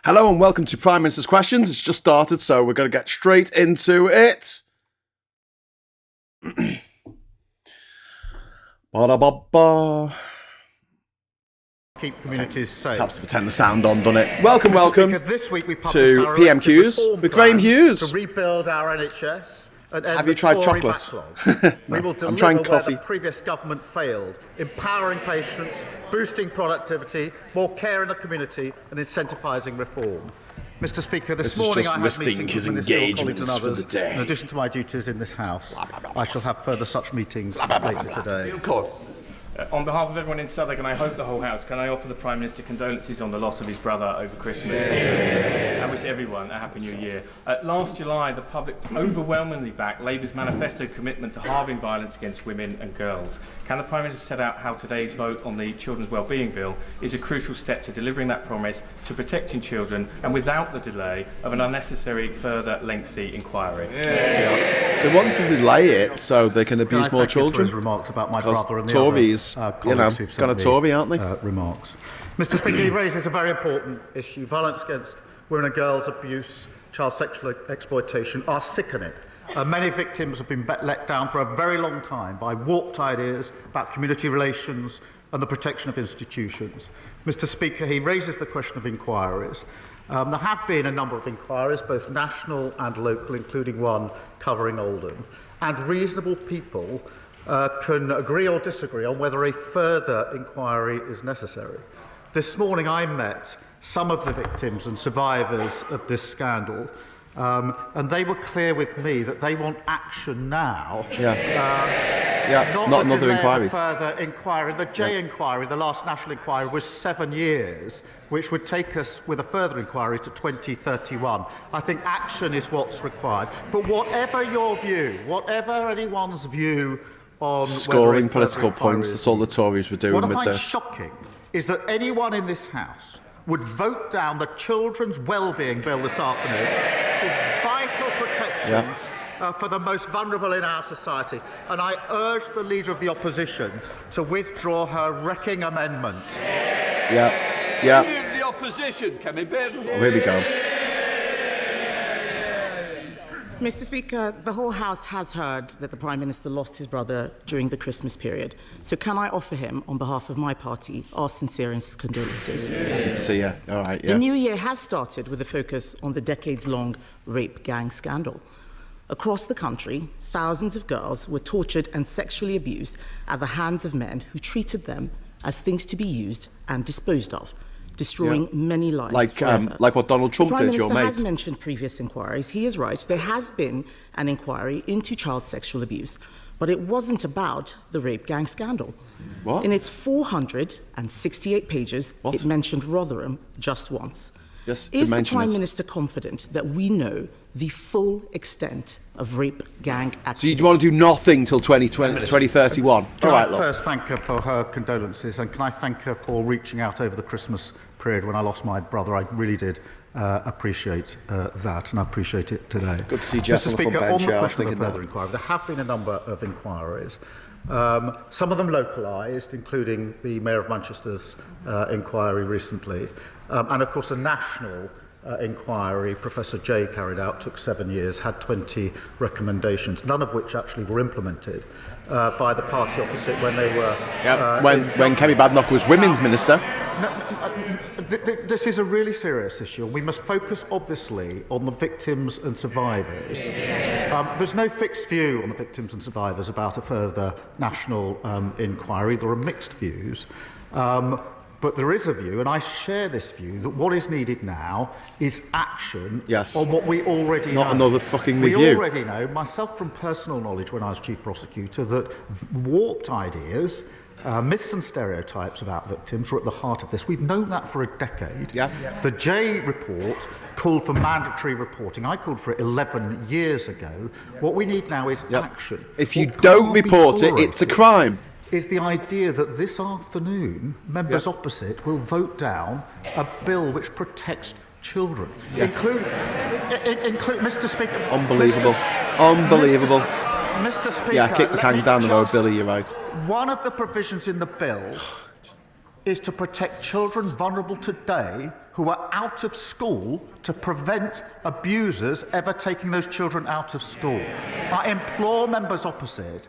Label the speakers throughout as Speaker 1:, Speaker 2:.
Speaker 1: Hello and welcome to Prime Minister's Questions. It's just started, so we're going to get straight into it. Ba-da-ba-ba.
Speaker 2: Keep communities safe.
Speaker 1: Helps to turn the sound on, doesn't it? Welcome
Speaker 2: This week we
Speaker 1: to PMQs with Graham Hughes.
Speaker 2: To rebuild our NHS.
Speaker 1: Have you tried
Speaker 2: Tory
Speaker 1: chocolate?
Speaker 2: We will deliver
Speaker 1: I'm trying
Speaker 2: where
Speaker 1: coffee.
Speaker 2: the previous government failed, empowering patients, boosting productivity, more care in the community and incentivising reform. Mr. Speaker, this morning I had meetings with Ministerial colleagues and others. In addition to my duties in this House, I shall have further such meetings later today.
Speaker 1: Of course.
Speaker 3: On behalf of everyone in Southwark, and I hope the whole House, can I offer the Prime Minister condolences on the loss of his brother over Christmas? I wish everyone a Happy New Year. Last July, the public overwhelmingly backed Labour's manifesto commitment to halving violence against women and girls. Can the Prime Minister set out how today's vote on the Children's Wellbeing Bill is a crucial step to delivering that promise, to protecting children, and without the delay of an unnecessary, further, lengthy inquiry?
Speaker 1: They want to delay it so they can abuse more children.
Speaker 2: His remarks about my brother and the
Speaker 1: Tories,
Speaker 2: colleagues who've
Speaker 1: got a Tory, aren't they?
Speaker 2: Remarks. Mr. Speaker, he raises a very important issue. Violence against women and girls, abuse, child sexual exploitation are sickening. Many victims have been let down for a very long time by warped ideas about community relations and the protection of institutions. Mr. Speaker, he raises the question of inquiries. There have been a number of inquiries, both national and local, including one covering Oldham, and reasonable people can agree or disagree on whether a further inquiry is necessary. This morning I met some of the victims and survivors of this scandal, and they were clear with me that they want action now. Not another inquiry. Further inquiry. The J inquiry, the last national inquiry, was 7 years, which would take us with a further inquiry to 2031. I think action is what's required. But whatever your view, whatever anyone's view on
Speaker 1: scoring political points, that's all the Tories were doing with this.
Speaker 2: What I find shocking is that anyone in this House would vote down the Children's Wellbeing Bill this afternoon, which is vital protections for the most vulnerable in our society. And I urge the Leader of the Opposition to withdraw her wrecking amendment.
Speaker 4: Leader of the Opposition, Kemi Badenoch.
Speaker 1: Here we go.
Speaker 5: Mr. Speaker, the whole House has heard that the Prime Minister lost his brother during the Christmas period. So can I offer him, on behalf of my party, our sincerest condolences?
Speaker 1: Sincere. All right,
Speaker 5: The new year has started with a focus on the decades-long rape gang scandal. Across the country, thousands of girls were tortured and sexually abused at the hands of men who treated them as things to be used and disposed of, destroying many lives forever.
Speaker 1: Like what Donald Trump did, your mate.
Speaker 5: The Prime Minister has mentioned previous inquiries. He is right. There has been an inquiry into child sexual abuse, but it wasn't about the rape gang scandal.
Speaker 1: What?
Speaker 5: In its 468 pages, it mentioned Rotherham just once.
Speaker 1: Yes,
Speaker 5: is the Prime Minister confident that we know the full extent of rape gang activity?
Speaker 1: So you want to do nothing till 2031?
Speaker 2: Can I first thank her for her condolences, and can I thank her for reaching out over the Christmas period when I lost my brother? I really did appreciate that, and I appreciate it today.
Speaker 1: Good to see Jess on the front bench.
Speaker 2: On the question of further inquiry, there have been a number of inquiries. Some of them localised, including the Mayor of Manchester's inquiry recently, and of course a national inquiry Professor Jay carried out, took 7 years, had 20 recommendations, none of which actually were implemented by the party opposite when they were...
Speaker 1: when Kemi Badenoch was Women's Minister.
Speaker 2: This is a really serious issue, and we must focus, obviously, on the victims and survivors. There's no fixed view on the victims and survivors about a further national inquiry. There are mixed views. But there is a view, and I share this view, that what is needed now is action on what we already know.
Speaker 1: Not another fucking review.
Speaker 2: We already know, myself from personal knowledge when I was Chief Prosecutor, that warped ideas, myths and stereotypes about victims are at the heart of this. We've known that for a decade. The J report called for mandatory reporting. I called for it 11 years ago. What we need now is action.
Speaker 1: If you don't report it, it's a crime.
Speaker 2: Is the idea that this afternoon members opposite will vote down a bill which protects children, include Mr. Speaker.
Speaker 1: Unbelievable. Unbelievable.
Speaker 2: Mr. Speaker.
Speaker 1: Yeah, kick the can down the road, Billy, you're right.
Speaker 2: One of the provisions in the bill is to protect children vulnerable today who are out of school to prevent abusers ever taking those children out of school. I implore members opposite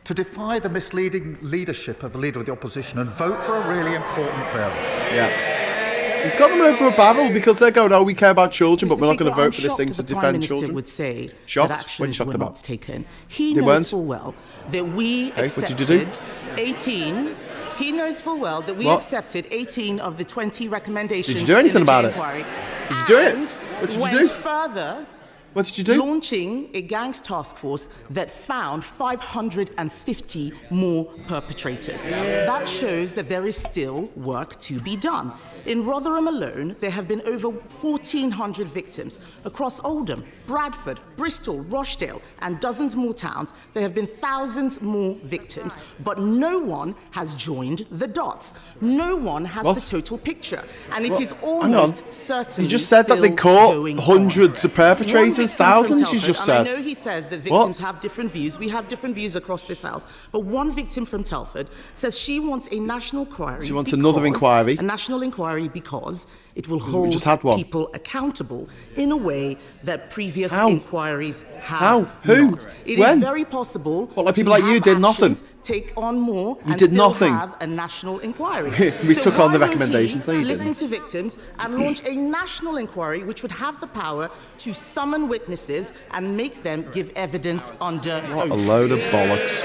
Speaker 2: to defy the misleading leadership of the Leader of the Opposition and vote for a really important bill.
Speaker 1: Yeah. He's got them over a barrel because they're going, oh, we care about children, but we're not going to vote for this thing to defend children.
Speaker 5: Would say
Speaker 1: shocked?
Speaker 5: That
Speaker 1: What are you
Speaker 5: actions
Speaker 1: shocked
Speaker 5: were
Speaker 1: about?
Speaker 5: not taken. He knows full well that we accepted 18. He knows full well that we accepted 18 of the 20 recommendations.
Speaker 1: Did you do anything about it? Did you do it? What did you do?
Speaker 5: Further,
Speaker 1: what did you do?
Speaker 5: Launching a gangs task force that found 550 more perpetrators. That shows that there is still work to be done. In Rotherham alone, there have been over 1,400 victims. Across Oldham, Bradford, Bristol, Rochdale, and dozens more towns, there have been thousands more victims. But no one has joined the dots. No one has the total picture. And it is almost certainly
Speaker 1: You just said that they caught hundreds of perpetrators, thousands, you just said.
Speaker 5: I know he says that victims have different views. We have different views across this house. But one victim from Telford says she wants a national inquiry.
Speaker 1: She wants another inquiry.
Speaker 5: A national inquiry because it will hold people accountable in a way that previous inquiries have not. It is very possible.
Speaker 1: Well, like people like you did nothing.
Speaker 5: Take on more
Speaker 1: You
Speaker 5: and
Speaker 1: did
Speaker 5: still
Speaker 1: nothing.
Speaker 5: have a national inquiry.
Speaker 1: We took on the recommendations.
Speaker 5: Listen to victims and launch a national inquiry which would have the power to summon witnesses and make them give evidence under oath.
Speaker 1: A load of bollocks.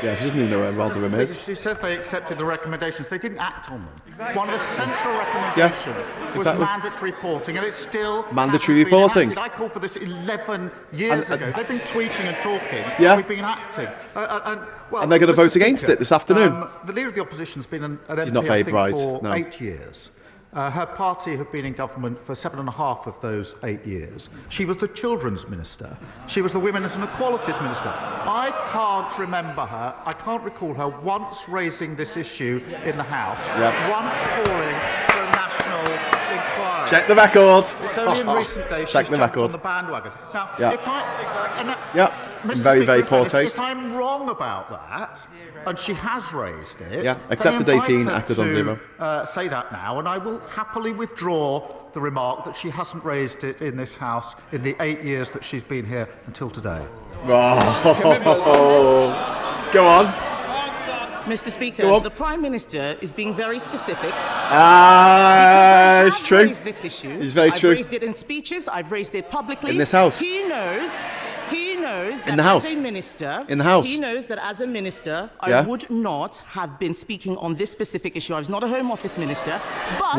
Speaker 1: Yeah, she doesn't even know where Rotherham is.
Speaker 2: She says they accepted the recommendations. They didn't act on them. One of the central recommendations was mandatory reporting, and it's still
Speaker 1: mandatory reporting.
Speaker 2: I called for this 11 years ago. They've been tweeting and talking. Yeah. We've been acting.
Speaker 1: And they're going to vote against it this afternoon.
Speaker 2: The Leader of the Opposition has been an
Speaker 1: She's
Speaker 2: MP,
Speaker 1: not very bright.
Speaker 2: for 8 years. Her party have been in government for 7.5 of those 8 years. She was the Children's Minister. She was the Women's and Equalities Minister. I can't remember her, I can't recall her once raising this issue in the House, once calling for a national inquiry.
Speaker 1: Check the record.
Speaker 2: It's only in recent days
Speaker 1: Check
Speaker 2: she's
Speaker 1: the
Speaker 2: jumped
Speaker 1: record.
Speaker 2: on the bandwagon. Now, if
Speaker 1: Mr. Very, very poor taste.
Speaker 2: If I'm wrong about that, and she has raised it,
Speaker 1: accepted
Speaker 2: then I
Speaker 1: 18,
Speaker 2: invite
Speaker 1: acted
Speaker 2: her
Speaker 1: on
Speaker 2: to,
Speaker 1: 0.
Speaker 2: Say that now, and I will happily withdraw the remark that she hasn't raised it in this House in the 8 years that she's been here until today.
Speaker 1: Oh. Go on.
Speaker 5: Mr. Speaker, the Prime Minister is being very specific.
Speaker 1: It's true.
Speaker 5: This issue.
Speaker 1: It's very true.
Speaker 5: I've raised it in speeches. I've raised it publicly.
Speaker 1: In this House.
Speaker 5: He knows that
Speaker 1: in the House.
Speaker 5: as a minister,
Speaker 1: in the House.
Speaker 5: He knows that as a minister, I would not have been speaking on this specific issue. I was not a Home Office minister. But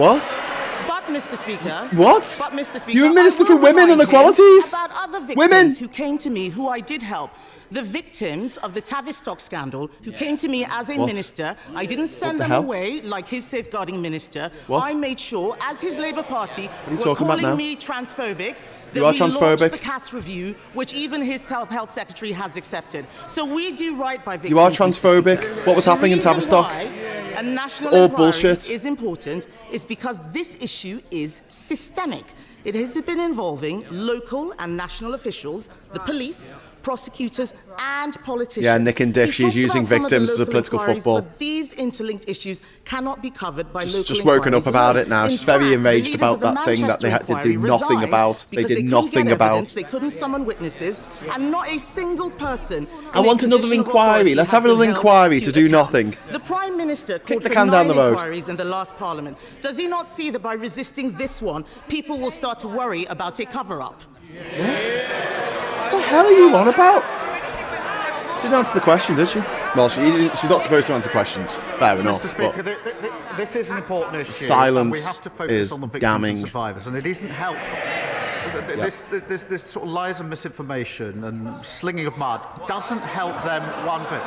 Speaker 5: But, Mr. Speaker.
Speaker 1: What?
Speaker 5: But, Mr. Speaker.
Speaker 1: You're a minister for women and equalities?
Speaker 5: About other victims who came to me, who I did help. The victims of the Tavistock scandal, who came to me as a minister. I didn't send them away like his safeguarding minister. I made sure, as his Labour Party, were calling me transphobic.
Speaker 1: You are transphobic.
Speaker 5: Launched the CAS review, which even his health secretary has accepted. So we do right by victims.
Speaker 1: You are transphobic. What was happening in Tavistock?
Speaker 5: A national
Speaker 1: all
Speaker 5: inquiry
Speaker 1: bullshit.
Speaker 5: Is important is because this issue is systemic. It has been involving local and national officials, the police, prosecutors and politicians.
Speaker 1: Yeah, Nick and Diff, she's using victims as a political football.
Speaker 5: But these interlinked issues cannot be covered by local
Speaker 1: Just woken up about it now. She's very enraged about that thing that they had to do nothing about. They did nothing about.
Speaker 5: They couldn't summon witnesses, and not a single person.
Speaker 1: I want another inquiry. Let's have another inquiry to do nothing.
Speaker 5: The Prime Minister
Speaker 1: Kick
Speaker 5: called
Speaker 1: the
Speaker 5: for
Speaker 1: can down the
Speaker 5: 9
Speaker 1: road.
Speaker 5: inquiries in the last Parliament. Does he not see that by resisting this one, people will start to worry about a cover-up?
Speaker 1: What the hell are you on about? She didn't answer the questions, did she? Well, she's not supposed to answer questions. Fair enough.
Speaker 2: Mr. Speaker, this is an important issue.
Speaker 1: Silence
Speaker 2: and we have to focus
Speaker 1: is
Speaker 2: on the victims
Speaker 1: damning.
Speaker 2: and survivors, and it isn't helpful. This sort of lies and misinformation and slinging of mud doesn't help them one bit.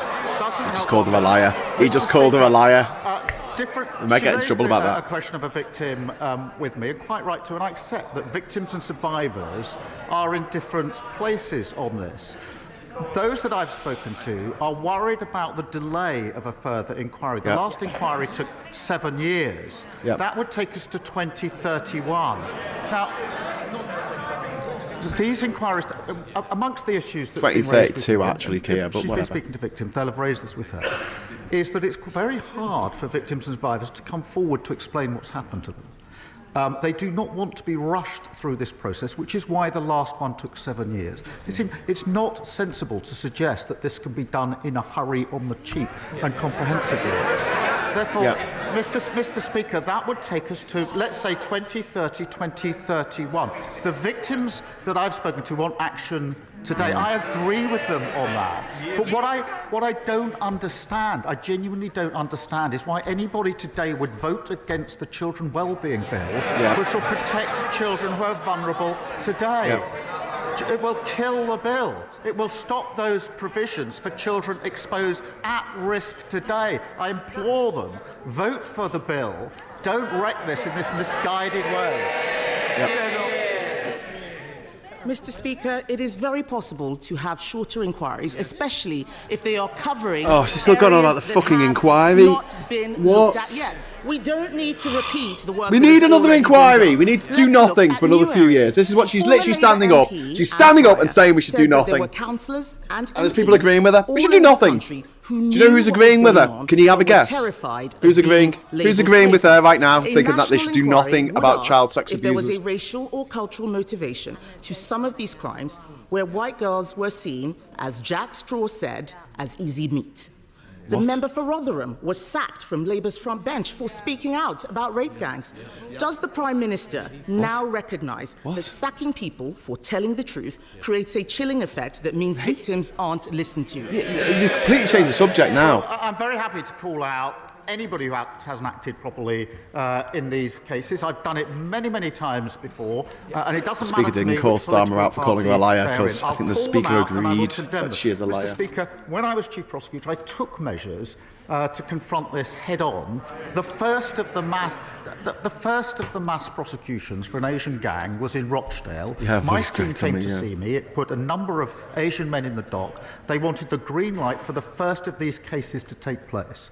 Speaker 1: He just called her a liar. He just called her a liar. We might get in trouble about that.
Speaker 2: A question of a victim with me, and quite right to, and I accept that victims and survivors are in different places on this. Those that I've spoken to are worried about the delay of a further inquiry. The last inquiry took 7 years. That would take us to 2031. Now, these inquiries, amongst the issues that
Speaker 1: 2032 actually, Keir, but
Speaker 2: she's
Speaker 1: whatever.
Speaker 2: been speaking to victims, they'll have raised this with her. is that it's very hard for victims and survivors to come forward to explain what's happened to them. They do not want to be rushed through this process, which is why the last one took 7 years. It's not sensible to suggest that this can be done in a hurry, on the cheap and comprehensively. Therefore, Mr. Speaker, that would take us to, let's say, 2030, 2031. The victims that I've spoken to want action today. I agree with them on that. But what I don't understand, I genuinely don't understand, is why anybody today would vote against the Children Wellbeing Bill, which will protect children who are vulnerable today. It will kill the bill. It will stop those provisions for children exposed at risk today. I implore them, vote for the bill. Don't wreck this in this misguided way.
Speaker 5: Mr. Speaker, it is very possible to have shorter inquiries, especially if they are covering.
Speaker 1: Oh, she's still gone on about the fucking inquiry.
Speaker 5: Not been looked at yet. We don't need to repeat the work.
Speaker 1: We need another inquiry. We need to do nothing for another few years. This is what she's literally standing up. She's standing up and saying we should do nothing.
Speaker 5: There were councillors and
Speaker 1: there's people agreeing with her. We should do nothing. Do you know who's agreeing with her? Can you have a guess? Who's agreeing? Who's agreeing with her right now, thinking that they should do nothing about child sex abuse?
Speaker 5: If there was a racial or cultural motivation to some of these crimes, where white girls were seen, as Jack Straw said, as easy meat. The member for Rotherham was sacked from Labour's front bench for speaking out about rape gangs. Does the Prime Minister now recognise that sacking people for telling the truth creates a chilling effect that means victims aren't listened to?
Speaker 1: You completely changed the subject now.
Speaker 2: I'm very happy to call out anybody who hasn't acted properly in these cases. I've done it many, many times before, and it doesn't matter to me.
Speaker 1: The Speaker didn't call Starmer out for calling her a liar because I think the Speaker agreed that she is a liar.
Speaker 2: Mr. Speaker, when I was Chief Prosecutor, I took measures to confront this head-on. The first of the mass prosecutions for an Asian gang was in Rochdale. My team came to see me. It put a number of Asian men in the dock. They wanted the green light for the first of these cases to take place.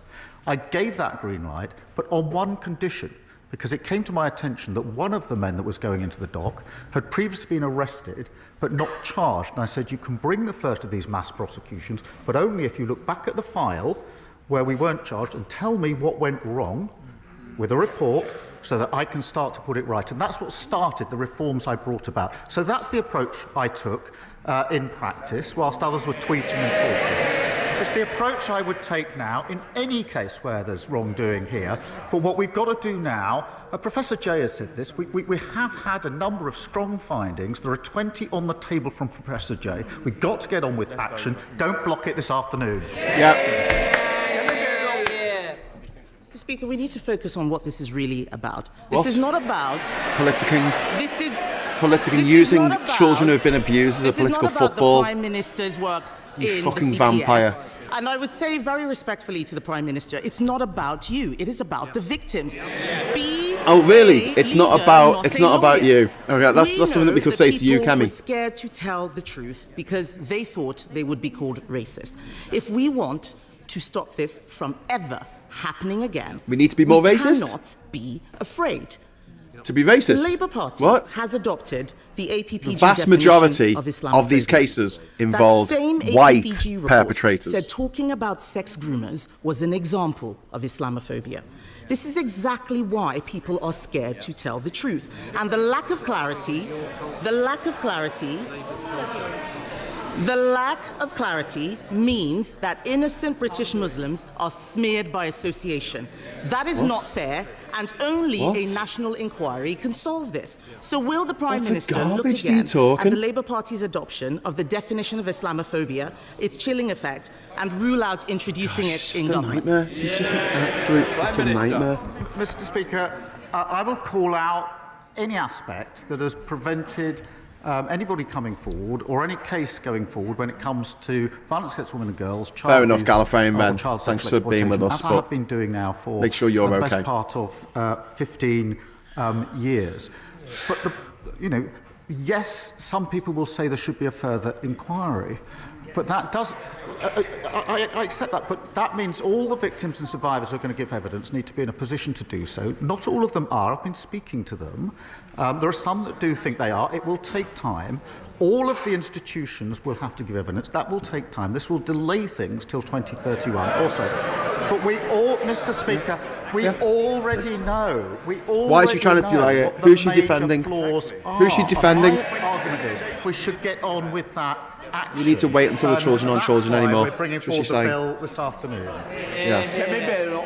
Speaker 2: I gave that green light, but on one condition, because it came to my attention that one of the men that was going into the dock had previously been arrested but not charged. And I said, you can bring the first of these mass prosecutions, but only if you look back at the file where we weren't charged and tell me what went wrong with a report so that I can start to put it right. And that's what started the reforms I brought about. So that's the approach I took in practice, whilst others were tweeting and talking. It's the approach I would take now in any case where there's wrongdoing here. But what we've got to do now, Professor Jay has said this, we have had a number of strong findings. There are 20 on the table from Professor Jay. We've got to get on with action. Don't block it this afternoon.
Speaker 5: Mr. Speaker, we need to focus on what this is really about. This is not about...
Speaker 1: Politicking.
Speaker 5: This is...
Speaker 1: Politicking, using children who have been abused as a political football.
Speaker 5: This is not about the Prime Minister's work
Speaker 1: you
Speaker 5: in
Speaker 1: fucking
Speaker 5: the CPS.
Speaker 1: Vampire.
Speaker 5: And I would say very respectfully to the Prime Minister, it's not about you. It is about the victims.
Speaker 1: Oh, really? It's not about you. Okay, that's something that we could say to you, Kemi.
Speaker 5: People were scared to tell the truth because they thought they would be called racist. If we want to stop this from ever happening again,
Speaker 1: we need to be more racist.
Speaker 5: We cannot be afraid.
Speaker 1: To be racist?
Speaker 5: The Labour Party has adopted the APPG
Speaker 1: The vast majority of these cases involved white perpetrators.
Speaker 5: Said talking about sex groomers was an example of Islamophobia. This is exactly why people are scared to tell the truth. And the lack of clarity means that innocent British Muslims are smeared by association. That is not fair, and only a national inquiry can solve this. So will the Prime Minister look again at the Labour Party's adoption of the definition of Islamophobia, its chilling effect, and rule out introducing it in government?
Speaker 1: Nightmare. She's just an absolute fucking nightmare.
Speaker 2: Mr. Speaker, I will call out any aspect that has prevented anybody coming forward or any case going forward when it comes to violence against women and girls, child
Speaker 1: Fair enough,
Speaker 2: abuse,
Speaker 1: Gallifreyan Ben.
Speaker 2: child
Speaker 1: Thanks
Speaker 2: sexual
Speaker 1: for being with us.
Speaker 2: As I have been doing now for
Speaker 1: make sure you're
Speaker 2: the
Speaker 1: okay.
Speaker 2: best part of 15 years. But, yes, some people will say there should be a further inquiry. But that does... I accept that, but that means all the victims and survivors who are going to give evidence need to be in a position to do so. Not all of them are. I've been speaking to them. There are some that do think they are. It will take time. All of the institutions will have to give evidence. That will take time. This will delay things till 2031 also. But we all, Mr. Speaker, we already know.
Speaker 1: Why is she trying to delay it? Who's she defending? Who's she defending?
Speaker 2: My argument is we should get on with that action.
Speaker 1: We need to wait until the children aren't children anymore.
Speaker 2: We're bringing forward the bill this afternoon.
Speaker 1: Yeah.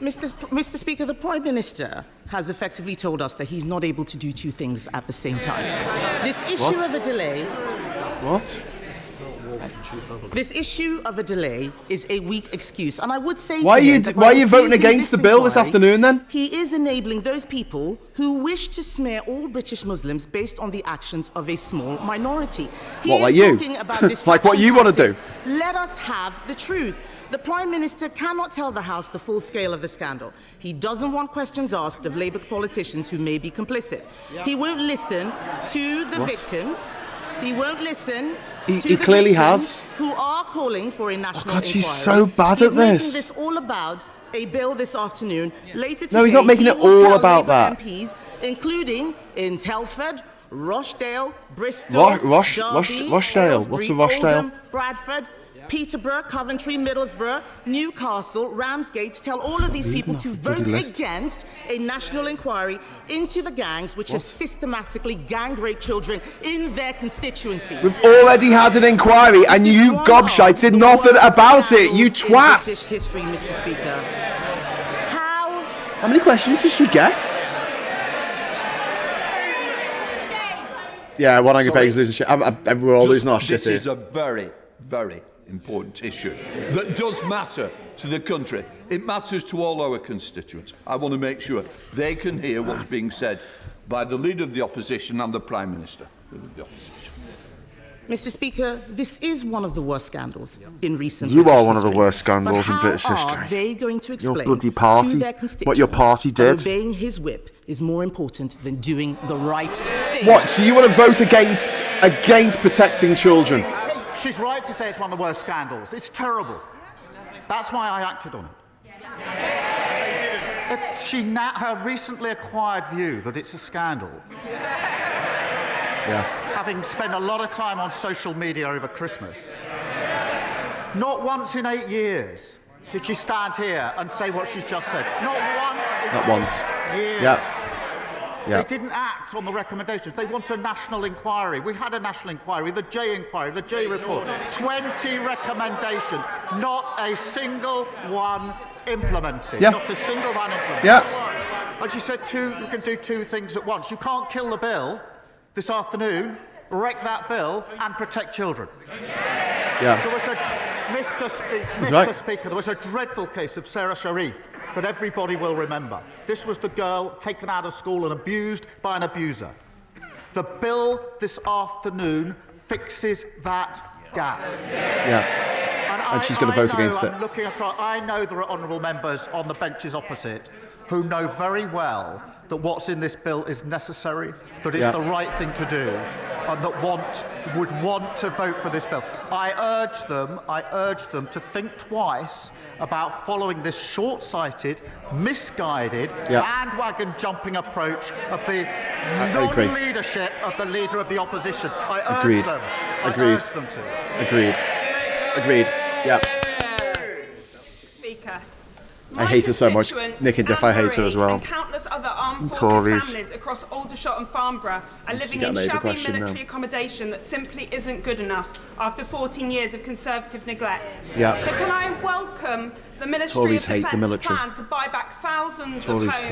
Speaker 5: Mr. Speaker, the Prime Minister has effectively told us that he's not able to do two things at the same time. This issue of a delay...
Speaker 1: What?
Speaker 5: This issue of a delay is a weak excuse, and I would say
Speaker 1: why are you voting against the bill this afternoon then?
Speaker 5: He is enabling those people who wish to smear all British Muslims based on the actions of a small minority.
Speaker 1: What, like you? Like what you want to do?
Speaker 5: Let us have the truth. The Prime Minister cannot tell the House the full scale of the scandal. He doesn't want questions asked of Labour politicians who may be complicit. He won't listen to the victims. He won't listen to
Speaker 1: he clearly has.
Speaker 5: Who are calling for a national inquiry.
Speaker 1: She's so bad at
Speaker 5: He's making this all about a bill this afternoon. Later today,
Speaker 1: no, he's not making it all about that.
Speaker 5: MPs, including in Telford, Rochdale, Bristol, Derby,
Speaker 1: Rochdale. What's a Rochdale?
Speaker 5: Oldham, Bradford, Peterborough, Coventry, Middlesbrough, Newcastle, Ramsgate, tell all of these people to vote against a national inquiry into the gangs which have systematically gang raped children in their constituencies.
Speaker 1: We've already had an inquiry and you gobshites did nothing about it, you twat!
Speaker 5: British history, Mr. Speaker.
Speaker 1: How many questions does she get? Yeah, 100 pages losing shit. We're all losing our shit here.
Speaker 4: This is a very, very important issue that does matter to the country. It matters to all our constituents. I want to make sure they can hear what's being said by the Leader of the Opposition and the Prime Minister of the Opposition.
Speaker 5: Mr. Speaker, this is one of the worst scandals in recent
Speaker 1: You
Speaker 5: British
Speaker 1: are one of the
Speaker 5: history.
Speaker 1: worst scandals in British
Speaker 5: But
Speaker 1: history.
Speaker 5: how are they going to explain
Speaker 1: Your bloody party,
Speaker 5: to their constituents
Speaker 1: what your party did?
Speaker 5: that obeying his whip is more important than doing the right thing?
Speaker 1: What? So you want to vote against protecting children?
Speaker 2: She's right to say it's one of the worst scandals. It's terrible. That's why I acted on it. Her recently acquired view that it's a scandal.
Speaker 1: Yeah.
Speaker 2: Having spent a lot of time on social media over Christmas, not once in 8 years did she stand here and say what she's just said. Not once. Years.
Speaker 1: Yeah.
Speaker 2: They didn't act on the recommendations. They want a national inquiry. We had a national inquiry, the J inquiry, the J report. 20 recommendations, not a single one implemented.
Speaker 1: Yeah.
Speaker 2: Not a single one implemented.
Speaker 1: Yeah.
Speaker 2: And she said you can do two things at once. You can't kill the bill this afternoon, wreck that bill, and protect children.
Speaker 1: Yeah.
Speaker 2: There was Mr. Speaker, there was a dreadful case of Sarah Sharif that everybody will remember. This was the girl taken out of school and abused by an abuser. The bill this afternoon fixes that gap.
Speaker 1: Yeah. And she's going to vote against it.
Speaker 2: I know there are honourable members on the benches opposite who know very well that what's in this bill is necessary, that it's the right thing to do, and that would want to vote for this bill. I urge them to think twice about following this short-sighted, misguided, bandwagon-jumping approach of the non-leadership of the Leader of the Opposition. I urge them. I urge them to.
Speaker 1: Agreed. Yeah.
Speaker 6: Speaker.
Speaker 1: I hate her so much. Nick and Diff, I hate her as well.
Speaker 6: And countless other armed forces
Speaker 1: Tories.
Speaker 6: families across Aldershot and Farnborough are living in shabby military accommodation that simply isn't good enough after 14 years of Conservative neglect.
Speaker 1: Yeah.
Speaker 6: So can I welcome the Ministry of Defence plan to buy back thousands of homes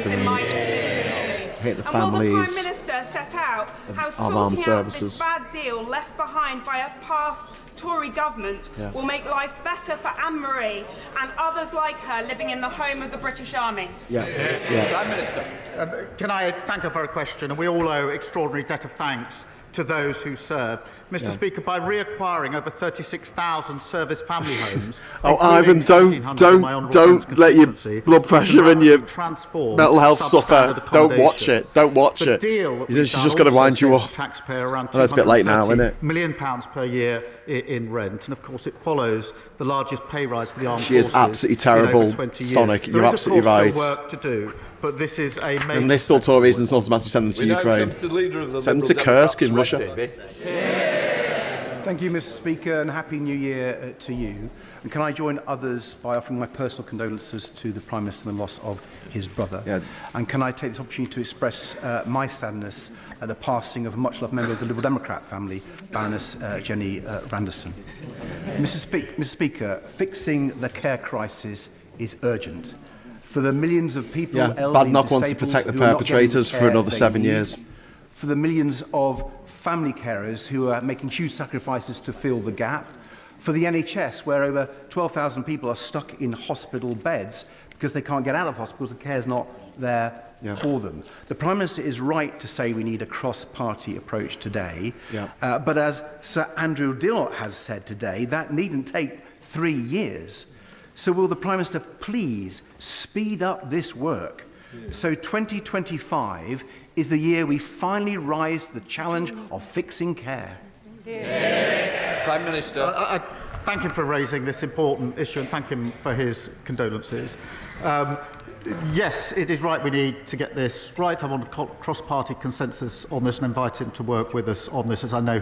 Speaker 6: in my constituency?
Speaker 1: Hate the
Speaker 6: and will the
Speaker 1: families
Speaker 6: Prime Minister set out how sorting out this bad deal left behind by a past Tory government will make life better for Anne-Marie and others like her living in the home of the British Army?
Speaker 4: Prime Minister.
Speaker 2: Can I thank her for her question? And we all owe extraordinary debt of thanks to those who serve. Mr. Speaker, by reacquiring over 36,000 service family homes...
Speaker 1: Ivan, don't let your blood pressure and your mental health suffer. Don't watch it. She's just going to wind you up.
Speaker 2: Taxpayer around
Speaker 1: it's a bit late now, isn't it?
Speaker 2: £230 million per year in rent. And of course, it follows the largest pay rise for the armed forces.
Speaker 1: She is absolutely terrible, Stonic. You're absolutely right.
Speaker 2: There is, of course, still work to do but this is a major...
Speaker 1: And they're still Tories, and it's not automatically send them to Ukraine. Send them to Kursk in Russia.
Speaker 7: Thank you, Mr. Speaker, and Happy New Year to you. And can I join others by offering my personal condolences to the Prime Minister on the loss of his brother?
Speaker 1: Yeah.
Speaker 7: And can I take this opportunity to express my sadness at the passing of a much-loved member of the Liberal Democrat family, Baroness Jenny Randerson. Mr. Speaker, fixing the care crisis is urgent. For the millions of people, elderly,
Speaker 1: Badenoch wants to protect the perpetrators for another 7 years.
Speaker 7: For the millions of family carers who are making huge sacrifices to fill the gap, for the NHS, where over 12,000 people are stuck in hospital beds because they can't get out of hospitals, the care's not there for them. The Prime Minister is right to say we need a cross-party approach today, but as Sir Andrew Dillot has said today, that needn't take 3 years. So will the Prime Minister please speed up this work so 2025 is the year we finally rise to the challenge of fixing care?
Speaker 4: Prime Minister.
Speaker 2: I thank him for raising this important issue and thank him for his condolences. Yes, it is right we need to get this right. I want a cross-party consensus on this and invite him to work with us on this, as I know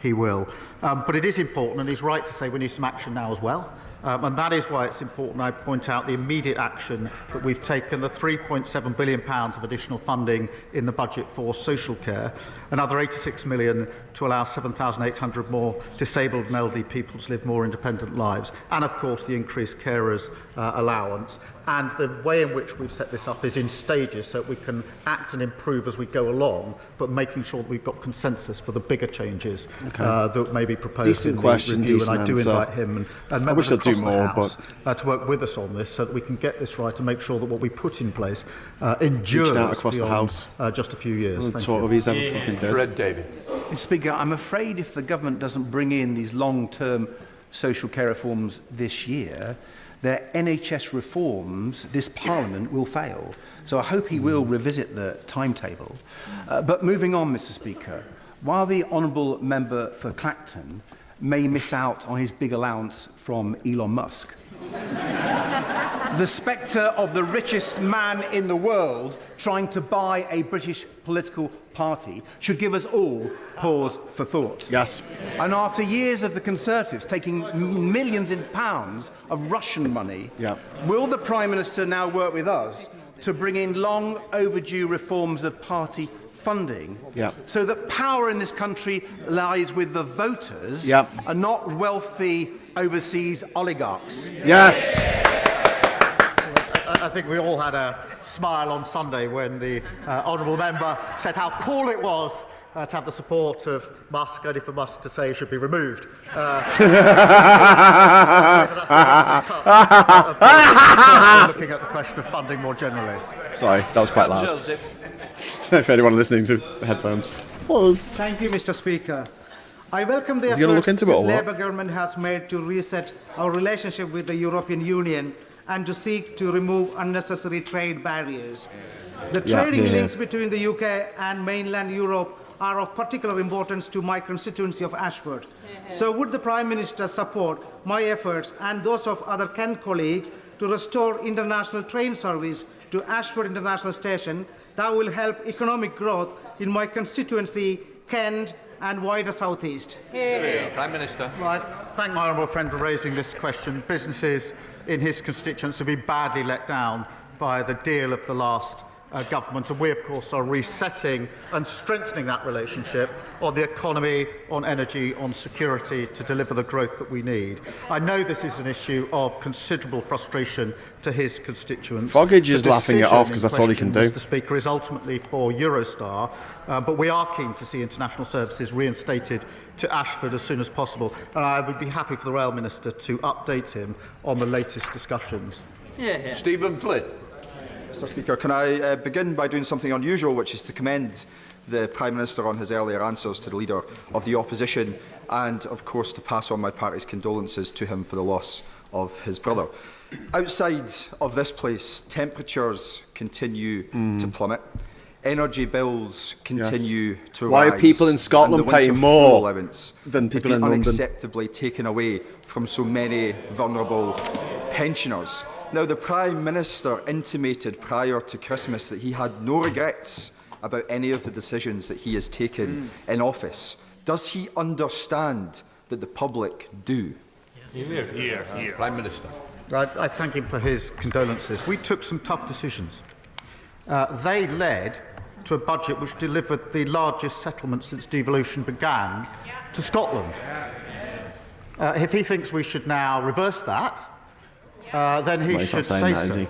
Speaker 2: he will. But it is important, and he's right to say we need some action now as well. And that is why it's important I point out the immediate action that we've taken, the £3.7 billion of additional funding in the budget for social care, another £86 million to allow 7,800 more disabled and elderly people to live more independent lives, and of course the increased carers allowance. And the way in which we've set this up is in stages so that we can act and improve as we go along, but making sure that we've got consensus for the bigger changes that may be proposed
Speaker 1: decent
Speaker 2: in the
Speaker 1: question,
Speaker 2: review.
Speaker 1: decent
Speaker 2: And I do
Speaker 1: answer.
Speaker 2: invite him and members
Speaker 1: wish I'd do
Speaker 2: across the
Speaker 1: more,
Speaker 2: House to work with us on this so that we can get this right and make sure that what we put in place endures
Speaker 1: out across the
Speaker 2: beyond,
Speaker 1: House.
Speaker 2: Just a few years. Thank you.
Speaker 1: Tories ever fucking did.
Speaker 4: Fred David.
Speaker 7: Mr. Speaker, I'm afraid if the government doesn't bring in these long-term social care reforms this year, their NHS reforms, this Parliament will fail. So I hope he will revisit the timetable. But moving on, Mr. Speaker, while the honourable member for Clacton may miss out on his big allowance from Elon Musk, the spectre of the richest man in the world trying to buy a British political party should give us all pause for thought.
Speaker 1: Yes.
Speaker 7: And after years of the Conservatives taking millions in pounds of Russian money, will the Prime Minister now work with us to bring in long overdue reforms of party funding so that power in this country lies with the voters and not wealthy overseas oligarchs?
Speaker 1: Yes.
Speaker 2: I think we all had a smile on Sunday when the honourable member said how cool it was to have the support of Musk, only for Musk to say he should be removed. Looking at the question of funding more generally.
Speaker 1: Sorry, that was quite loud. If anyone listening to the headphones.
Speaker 8: Thank you, Mr. Speaker. I welcome the
Speaker 1: Is he gonna
Speaker 8: efforts
Speaker 1: look into
Speaker 8: this
Speaker 1: it or what?
Speaker 8: Labour government has made to reset our relationship with the European Union and to seek to remove unnecessary trade barriers. The trading links between the UK and mainland Europe are of particular importance to my constituency of Ashford. So would the Prime Minister support my efforts and those of other Kent colleagues to restore international train service to Ashford International Station that will help economic growth in my constituency, Kent, and wider South East?
Speaker 4: Prime Minister.
Speaker 2: Right. Thank my honourable friend for raising this question. Businesses in his constituents have been badly let down by the deal of the last government, and we, of course, are resetting and strengthening that relationship on the economy, on energy, on security to deliver the growth that we need. I know this is an issue of considerable frustration to his constituents.
Speaker 1: Foggage is laughing it off because that's all he can do.
Speaker 2: Mr. Speaker, is ultimately for Eurostar, but we are keen to see international services reinstated to Ashford as soon as possible, and I would be happy for the Rail Minister to update him on the latest discussions.
Speaker 4: Stephen Flynn.
Speaker 9: Mr. Speaker, can I begin by doing something unusual, which is to commend the Prime Minister on his earlier answers to the Leader of the Opposition and, of course, to pass on my party's condolences to him for the loss of his brother. Outside of this place, temperatures continue to plummet. Energy bills continue to rise.
Speaker 1: Why are people in Scotland paying more than people in London?
Speaker 9: Unacceptably taken away from so many vulnerable pensioners. Now, the Prime Minister intimated prior to Christmas that he had no regrets about any of the decisions that he has taken in office. Does he understand that the public do?
Speaker 4: Prime Minister.
Speaker 2: I thank him for his condolences. We took some tough decisions. They led to a budget which delivered the largest settlement since devolution began to Scotland. If he thinks we should now reverse that, then he should say so.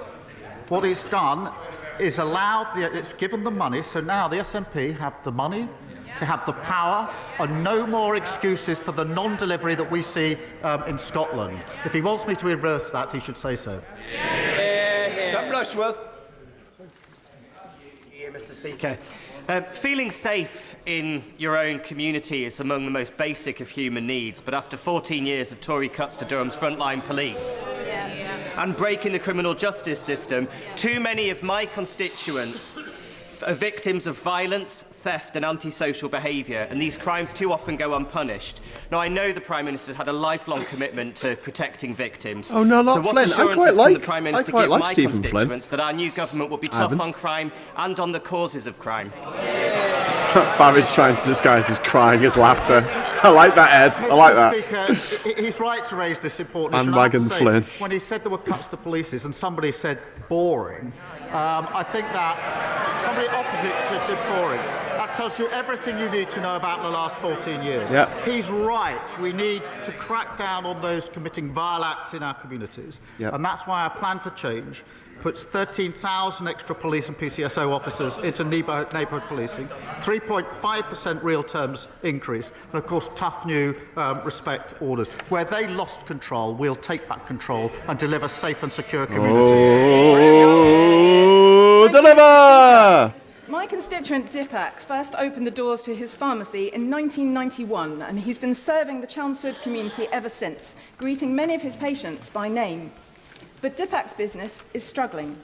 Speaker 2: What it's done is it's given the money, so now the SNP have the money, they have the power, and no more excuses for the non-delivery that we see in Scotland. If he wants me to reverse that, he should say so.
Speaker 4: Sam Rushworth.
Speaker 10: Mr. Speaker. Feeling safe in your own community is among the most basic of human needs, but after 14 years of Tory cuts to Durham's frontline police and breaking the criminal justice system, too many of my constituents are victims of violence, theft and antisocial behaviour, and these crimes too often go unpunished. Now, I know the Prime Minister's had a lifelong commitment to protecting victims.
Speaker 1: Oh, no, not
Speaker 10: so what
Speaker 1: Flynn.
Speaker 10: assurances can the Prime Minister give my
Speaker 1: Stephen
Speaker 10: constituents that our new government will be tough on crime and on the causes of crime?
Speaker 1: Farage trying to disguise his crying as laughter. I like that, Ed. I like that.
Speaker 2: Mr. Speaker, he's right to raise this important issue.
Speaker 1: Bandwagon Flynn.
Speaker 2: When he said there were cuts to polices and somebody said boring, I think that somebody opposite just did boring. That tells you everything you need to know about the last 14 years.
Speaker 1: Yep.
Speaker 2: He's right. We need to crack down on those committing vile acts in our communities.
Speaker 1: Yep.
Speaker 2: And that's why our plan for change puts 13,000 extra police and PCSO officers into neighbourhood policing, 3.5% real terms increase, and of course tough new respect orders. Where they lost control, we'll take back control and deliver safe and secure communities.
Speaker 1: Oh, deliver!
Speaker 6: My constituent Dipak first opened the doors to his pharmacy in 1991, and he's been serving the Chelmsford community ever since, greeting many of his patients by name. But Dipak's business is struggling.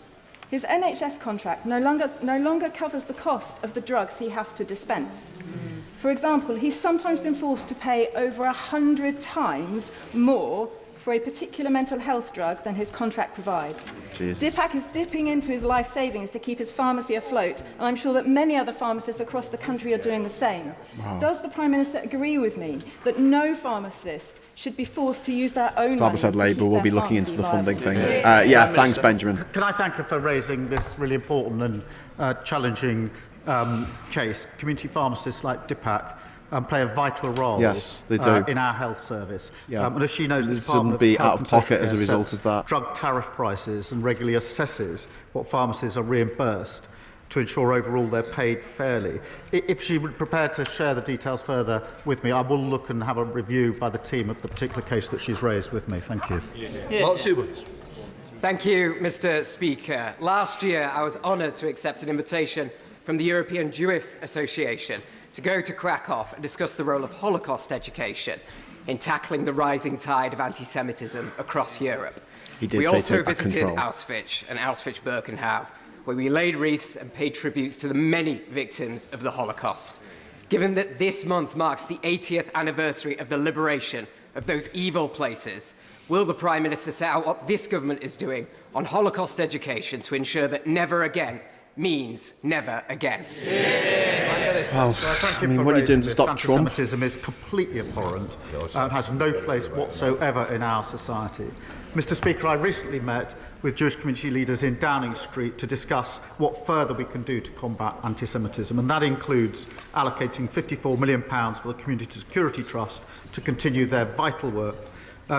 Speaker 6: His NHS contract no longer covers the cost of the drugs he has to dispense. For example, he's sometimes been forced to pay over 100 times more for a particular mental health drug than his contract provides.
Speaker 1: Jesus.
Speaker 6: Dipak is dipping into his life savings to keep his pharmacy afloat, and I'm sure that many other pharmacists across the country are doing the same.
Speaker 1: Wow.
Speaker 6: Does the Prime Minister agree with me that no pharmacist should be forced to use their own money
Speaker 1: Starmer said
Speaker 6: to
Speaker 1: Labour
Speaker 6: keep
Speaker 1: will
Speaker 6: their
Speaker 1: be looking into
Speaker 6: pharmacy
Speaker 1: the funding
Speaker 6: viable?
Speaker 1: thing. Yeah, thanks, Benjamin.
Speaker 2: Can I thank her for raising this really important and challenging case? Community pharmacists like Dipak play a vital role
Speaker 1: Yes, they do.
Speaker 2: in our health service.
Speaker 1: Yeah.
Speaker 2: And as she knows, the
Speaker 1: This
Speaker 2: Department
Speaker 1: shouldn't be
Speaker 2: of Health
Speaker 1: out of
Speaker 2: and Social
Speaker 1: pocket as a
Speaker 2: Care
Speaker 1: result
Speaker 2: sets
Speaker 1: of that.
Speaker 2: drug tariff prices and regularly assesses what pharmacies are reimbursed to ensure overall they're paid fairly. If she would prepare to share the details further with me, I will look and have a review by the team of the particular case that she's raised with me. Thank you.
Speaker 4: Mark Seward.
Speaker 11: Thank you, Mr. Speaker. Last year, I was honoured to accept an invitation from the European Jewish Association to go to Krakow and discuss the role of Holocaust education in tackling the rising tide of anti-Semitism across Europe. We also visited Auschwitz and Auschwitz-Birkenau, where we laid wreaths and paid tributes to the many victims of the Holocaust. Given that this month marks the 80th anniversary of the liberation of those evil places, will the Prime Minister set out what this government is doing on Holocaust education to ensure that never again means never again?
Speaker 1: Well, I mean, what are you doing to stop Trump?
Speaker 2: Antisemitism is completely abhorrent and has no place whatsoever in our society. Mr. Speaker, I recently met with Jewish community leaders in Downing Street to discuss what further we can do to combat anti-Semitism, and that includes allocating £54 million for the Community Security Trust to continue their vital work,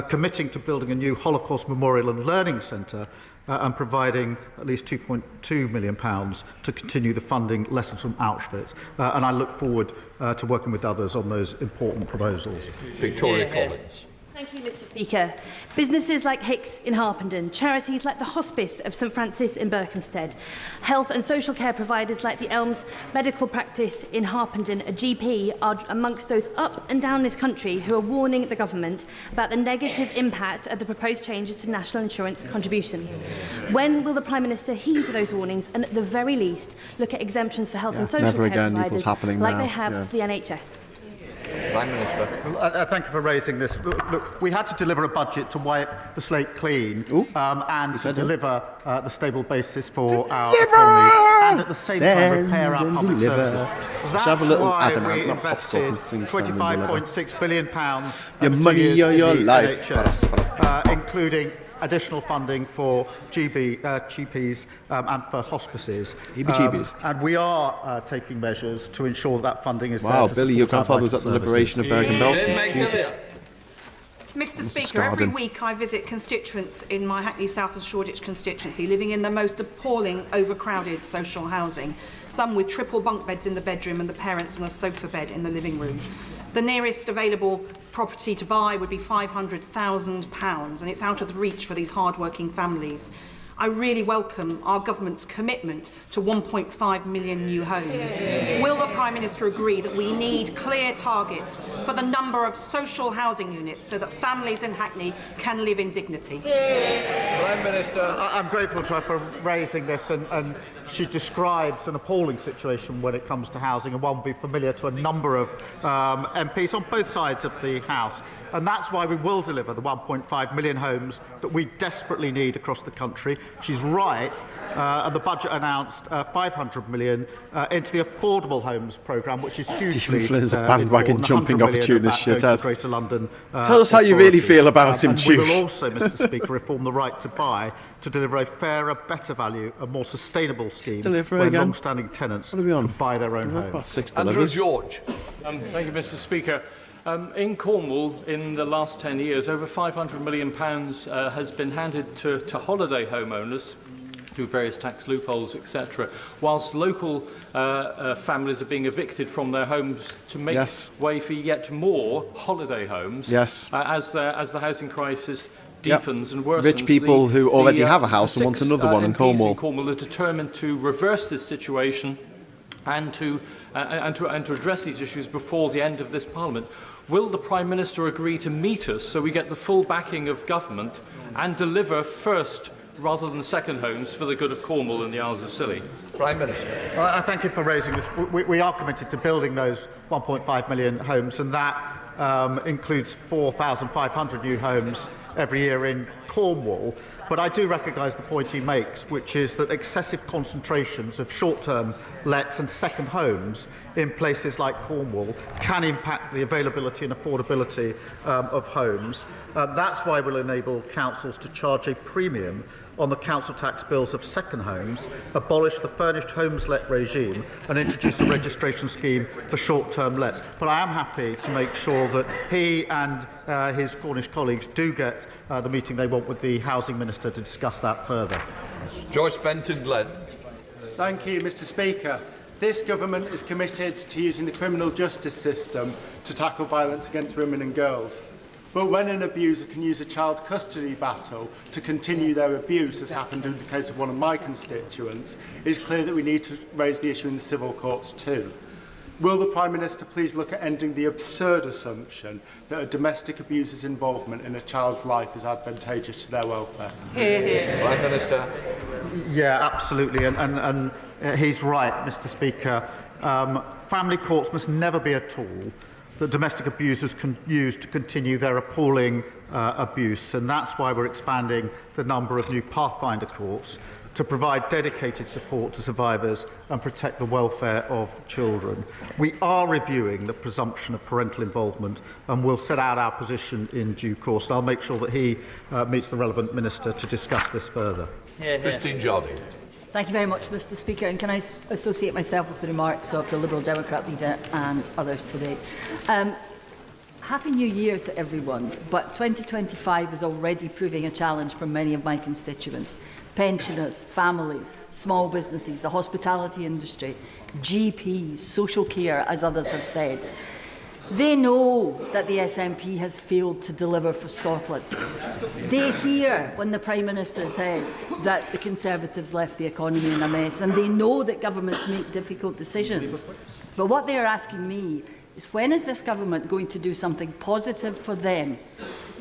Speaker 2: committing to building a new Holocaust Memorial and Learning Centre, and providing at least £2.2 million to continue the funding lessons from Auschwitz. And I look forward to working with others on those important proposals.
Speaker 4: Victoria Collins.
Speaker 12: Thank you, Mr. Speaker. Businesses like Hicks in Harpenden, charities like the Hospice of St Francis in Berkhamsted, health and social care providers like the Elms Medical Practice in Harpenden, a GP, are amongst those up and down this country who are warning the government about the negative impact of the proposed changes to national insurance contributions. When will the Prime Minister heed those warnings and, at the very least, look at exemptions for health and social care providers like they have for the NHS?
Speaker 4: Prime Minister.
Speaker 2: Thank you for raising this. Look, we had to deliver a budget to wipe the slate clean and to deliver the stable basis for our economy and at the same time repair our public services. That's why we invested £25.6 billion
Speaker 1: your money or your life,
Speaker 2: NHS, including additional funding for GPs and for hospices. And we are taking measures to ensure that funding is there.
Speaker 1: Wow, Billy, your grandfather was at the liberation of Bergen-Belsen. Jesus.
Speaker 13: Mr. Speaker, every week I visit constituents in my Hackney South and Shoreditch constituency living in the most appalling, overcrowded social housing, some with triple bunk beds in the bedroom and the parents on a sofa bed in the living room. The nearest available property to buy would be £500,000, and it's out of the reach for these hard-working families. I really welcome our government's commitment to 1.5 million new homes. Will the Prime Minister agree that we need clear targets for the number of social housing units so that families in Hackney can live in dignity?
Speaker 4: Prime Minister.
Speaker 2: I'm grateful to her for raising this, and she describes an appalling situation when it comes to housing, and one will be familiar to a number of MPs on both sides of the House. And that's why we will deliver the 1.5 million homes that we desperately need across the country. She's right, and the budget announced 500 million into the affordable homes programme, which is hugely
Speaker 1: Stephen Flynn's a bandwagon jumping opportunist shit out.
Speaker 2: Greater London.
Speaker 1: Tell us how you really feel about him,
Speaker 2: We will also, Mr. Speaker, reform the right to buy to deliver a fairer, better value, a more sustainable scheme where long-standing tenants can buy their own homes.
Speaker 4: Andrew George.
Speaker 3: Thank you, Mr. Speaker. In Cornwall, in the last 10 years, over £500 million has been handed to holiday homeowners through various tax loopholes, etc., whilst local families are being evicted from their homes to make way for yet more holiday homes as the housing crisis deepens and worsens.
Speaker 1: Rich people who already have a house and want another one in Cornwall.
Speaker 3: Cornwall are determined to reverse this situation and to address these issues before the end of this Parliament. Will the Prime Minister agree to meet us so we get the full backing of government and deliver first rather than second homes for the good of Cornwall and the Isles of Scilly?
Speaker 4: Prime Minister.
Speaker 2: I thank you for raising this. We are committed to building those 1.5 million homes, and that includes 4,500 new homes every year in Cornwall. But I do recognise the point he makes, which is that excessive concentrations of short-term lets and second homes in places like Cornwall can impact the availability and affordability of homes. That's why we'll enable councils to charge a premium on the council tax bills of second homes, abolish the furnished homes let regime and introduce a registration scheme for short-term lets. But I am happy to make sure that he and his Cornish colleagues do get the meeting they want with the Housing Minister to discuss that further.
Speaker 4: George Fenton-Glenn.
Speaker 14: Thank you, Mr. Speaker. This government is committed to using the criminal justice system to tackle violence against women and girls. But when an abuser can use a child custody battle to continue their abuse, as happened in the case of one of my constituents, it's clear that we need to raise the issue in the civil courts too. Will the Prime Minister please look at ending the absurd assumption that a domestic abuser's involvement in a child's life is advantageous to their welfare?
Speaker 4: Prime Minister.
Speaker 2: Yeah, absolutely, and he's right, Mr. Speaker. Family courts must never be a tool that domestic abusers can use to continue their appalling abuse, and that's why we're expanding the number of new Pathfinder courts to provide dedicated support to survivors and protect the welfare of children. We are reviewing the presumption of parental involvement, and we'll set out our position in due course. And I'll make sure that he meets the relevant minister to discuss this further.
Speaker 4: Christine Jardine.
Speaker 15: Thank you very much, Mr. Speaker. And can I associate myself with the remarks of the Liberal Democrat leader and others today? Happy New Year to everyone, but 2025 is already proving a challenge for many of my constituents. Pensioners, families, small businesses, the hospitality industry, GPs, social care, as others have said. They know that the SNP has failed to deliver for Scotland. They hear when the Prime Minister says that the Conservatives left the economy in a mess, and they know that governments make difficult decisions. But what they are asking me is, when is this government going to do something positive for them?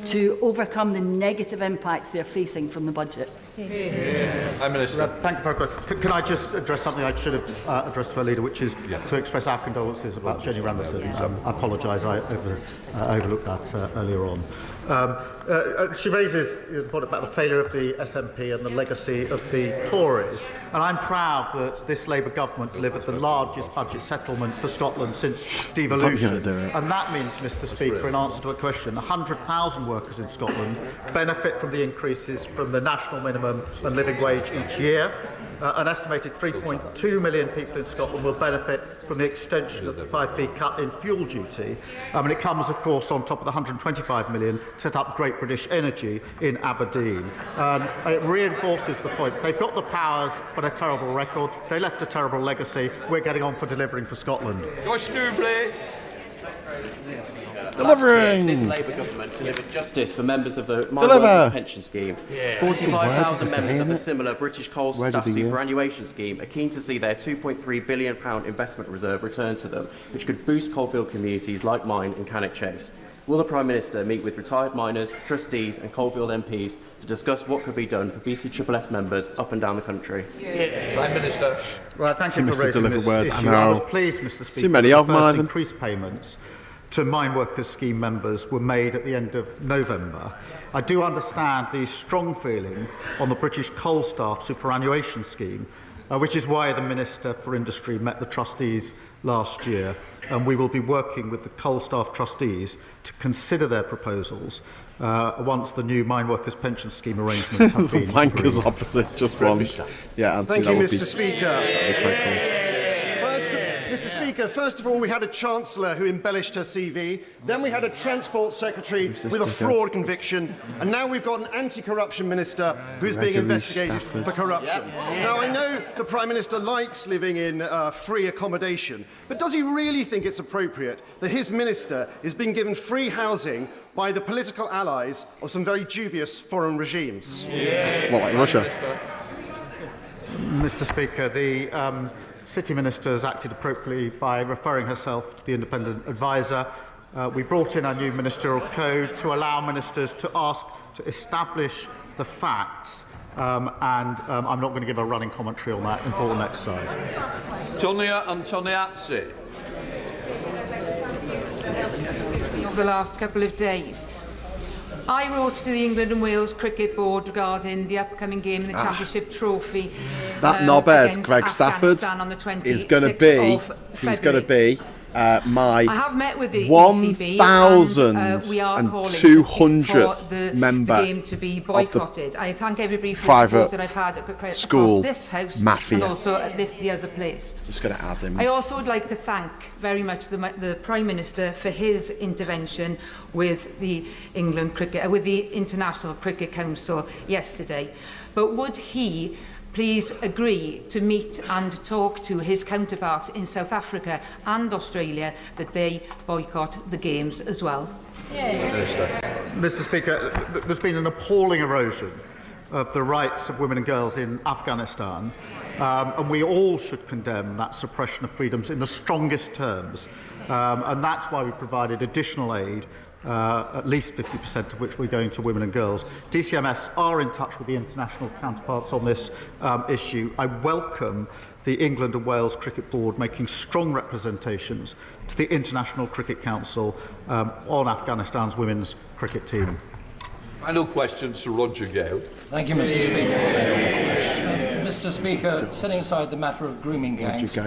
Speaker 15: to overcome the negative impacts they're facing from the budget?
Speaker 4: Prime Minister.
Speaker 2: Thank you very much. Can I just address something I should have addressed to our leader, which is to express our condolences about Jenny Ramsden. I apologise, I overlooked that earlier on. She raises the point about the failure of the SNP and the legacy of the Tories, and I'm proud that this Labour government delivered the largest budget settlement for Scotland since devolution. And that means, Mr Speaker, in answer to a question, 100,000 workers in Scotland benefit from the increases from the national minimum and living wage each year. An estimated 3.2 million people in Scotland will benefit from the extension of the 5p cut in fuel duty. And it comes, of course, on top of the 125 million set up Great British Energy in Aberdeen. It reinforces the point. They've got the powers, but a terrible record. They left a terrible legacy. We're getting on for delivering for Scotland.
Speaker 1: Delivering!
Speaker 16: This Labour government delivered justice for members of the My Workers pension scheme. 45,000 members of the similar British Coal Staff Superannuation scheme are keen to see their £2.3 billion investment reserve returned to them, which could boost coalfield communities like mine in Cannock Chase. Will the Prime Minister meet with retired miners, trustees and coalfield MPs to discuss what could be done for BCSS members up and down the country?
Speaker 4: Prime Minister.
Speaker 2: Right, thank you for raising this issue. I was pleased, Mr Speaker,
Speaker 1: too many
Speaker 2: that
Speaker 1: of
Speaker 2: the
Speaker 1: them,
Speaker 2: first increased payments to mine workers scheme members were made at the end of November. I do understand the strong feeling on the British Coal Staff Superannuation scheme, which is why the Minister for Industry met the trustees last year, and we will be working with the coal staff trustees to consider their proposals once the new mine workers pension scheme arrangements have been
Speaker 1: Wankers opposite just once. Yeah, Anthony,
Speaker 17: thank you, Mr Speaker. Mr Speaker, first of all, we had a Chancellor who embellished her CV, then we had a Transport Secretary with a fraud conviction, and now we've got an anti-corruption minister who is being investigated for corruption. Now, I know the Prime Minister likes living in free accommodation, but does he really think it's appropriate that his minister is being given free housing by the political allies of some very dubious foreign regimes?
Speaker 1: Well, like Russia.
Speaker 2: Mr Speaker, the City Minister has acted appropriately by referring herself to the independent adviser. We brought in our new ministerial code to allow ministers to ask to establish the facts, and I'm not going to give a running commentary on that important exercise.
Speaker 4: Tonia Antoniazzi.
Speaker 18: Over the last couple of days, I wrote to the England and Wales Cricket Board regarding the upcoming game in the Championship Trophy.
Speaker 1: That knobhead, Greg Stafford, is going to be. He's going to be my 1,200th member
Speaker 18: the game to be boycotted. I thank everybody for the support that I've had across this house
Speaker 1: mafia.
Speaker 18: and also at the other place.
Speaker 1: Just going to add him.
Speaker 18: I also would like to thank very much the Prime Minister for his intervention with the with the International Cricket Council yesterday. But would he please agree to meet and talk to his counterparts in South Africa and Australia that they boycott the Games as well?
Speaker 2: Mr Speaker, there's been an appalling erosion of the rights of women and girls in Afghanistan, and we all should condemn that suppression of freedoms in the strongest terms, and that's why we provided additional aid, at least 50% of which we're going to women and girls. DCMS are in touch with the international counterparts on this issue. I welcome the England and Wales Cricket Board making strong representations to the International Cricket Council on Afghanistan's women's cricket team.
Speaker 4: Final question to Roger Gale.
Speaker 19: Thank you, Mr Speaker. Mr Speaker, setting aside the matter of grooming gangs,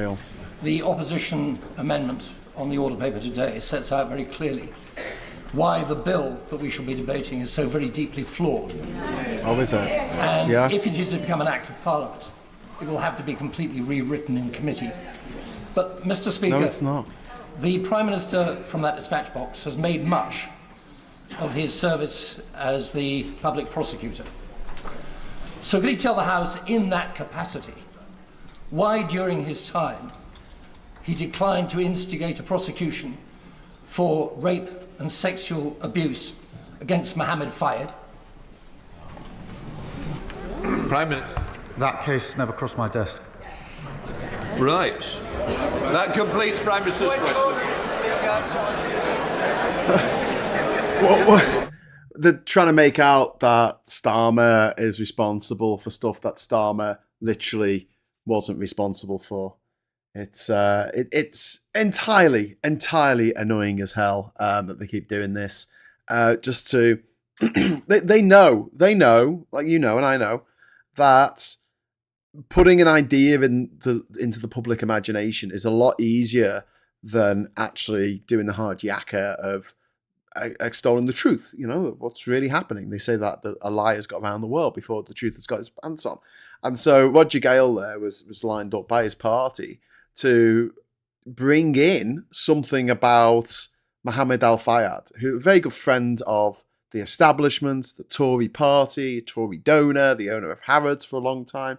Speaker 19: the opposition amendment on the order paper today sets out very clearly why the bill that we shall be debating is so very deeply flawed.
Speaker 1: Oh, is it?
Speaker 19: And if it is to become an act of Parliament, it will have to be completely rewritten in committee. But, Mr Speaker,
Speaker 1: no, it's not.
Speaker 19: The Prime Minister from that dispatch box has made much of his service as the public prosecutor. So could he tell the House in that capacity why during his time he declined to instigate a prosecution for rape and sexual abuse against Mohammed Fayed?
Speaker 4: Prime Minister.
Speaker 2: That case never crossed my desk.
Speaker 4: Right. That completes Prime Minister's question.
Speaker 1: they're trying to make out that Starmer is responsible for stuff that Starmer literally wasn't responsible for. It's entirely annoying as hell that they keep doing this. Just to they know, like you know and I know, that putting an idea into the public imagination is a lot easier than actually doing the hard yakka of extolling the truth. You know, what's really happening. They say that a lie has got around the world before the truth has got its pants on. And so Roger Gale there was lined up by his party to bring in something about Mohammed Al-Fayed, who a very good friend of the establishment, the Tory party, Tory donor, the owner of Harrods for a long time.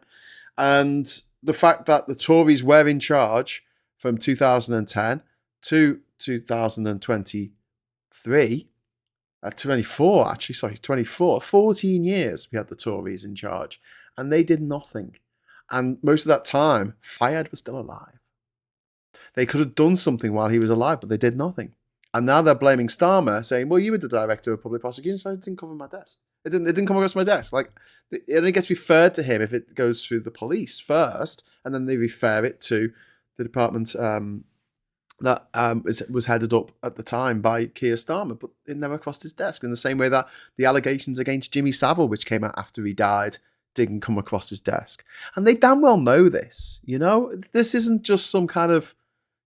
Speaker 1: And the fact that the Tories were in charge from 2010 to 24, 14 years we had the Tories in charge, and they did nothing. And most of that time, Fayed was still alive. They could have done something while he was alive, but they did nothing. And now they're blaming Starmer, saying, well, you were the director of public prosecution, so it didn't cover my desk. It didn't come across my desk. Like, it only gets referred to him if it goes through the police first, and then they refer it to the department that was headed up at the time by Keir Starmer, but it never crossed his desk. In the same way that the allegations against Jimmy Savile, which came out after he died, didn't come across his desk. And they damn well know this, you know? This isn't just some kind of,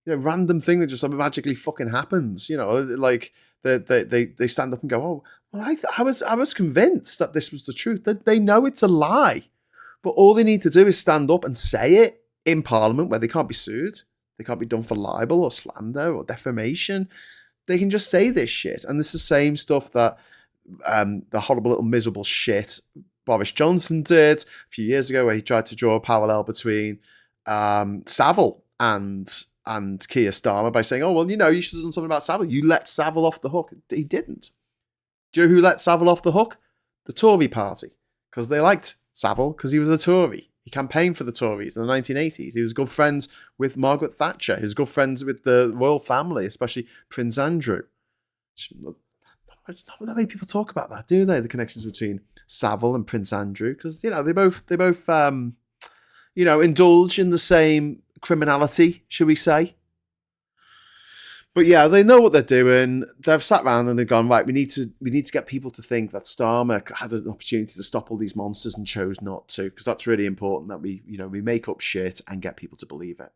Speaker 1: you know, random thing that just magically fucking happens, you know? Like, they stand up and go, oh, well, I was convinced that this was the truth. They know it's a lie. But all they need to do is stand up and say it in Parliament, where they can't be sued. They can't be done for libel or slander or defamation. They can just say this shit. And this is the same stuff that the horrible little miserable shit Boris Johnson did a few years ago, where he tried to draw a parallel between Savile and Keir Starmer by saying, oh, well, you know, you should have done something about Savile. You let Savile off the hook. He didn't. Do you know who let Savile off the hook? The Tory party. Because they liked Savile because he was a Tory. He campaigned for the Tories in the 1980s. He was good friends with Margaret Thatcher. He was good friends with the royal family, especially Prince Andrew. Not many people talk about that, do they? The connections between Savile and Prince Andrew, because you know they both you know, indulge in the same criminality, should we say? But yeah, they know what they're doing. They've sat around and they've gone, right, we need to get people to think that Starmer had an opportunity to stop all these monsters and chose not to, because that's really important that we make up shit and get people to believe it.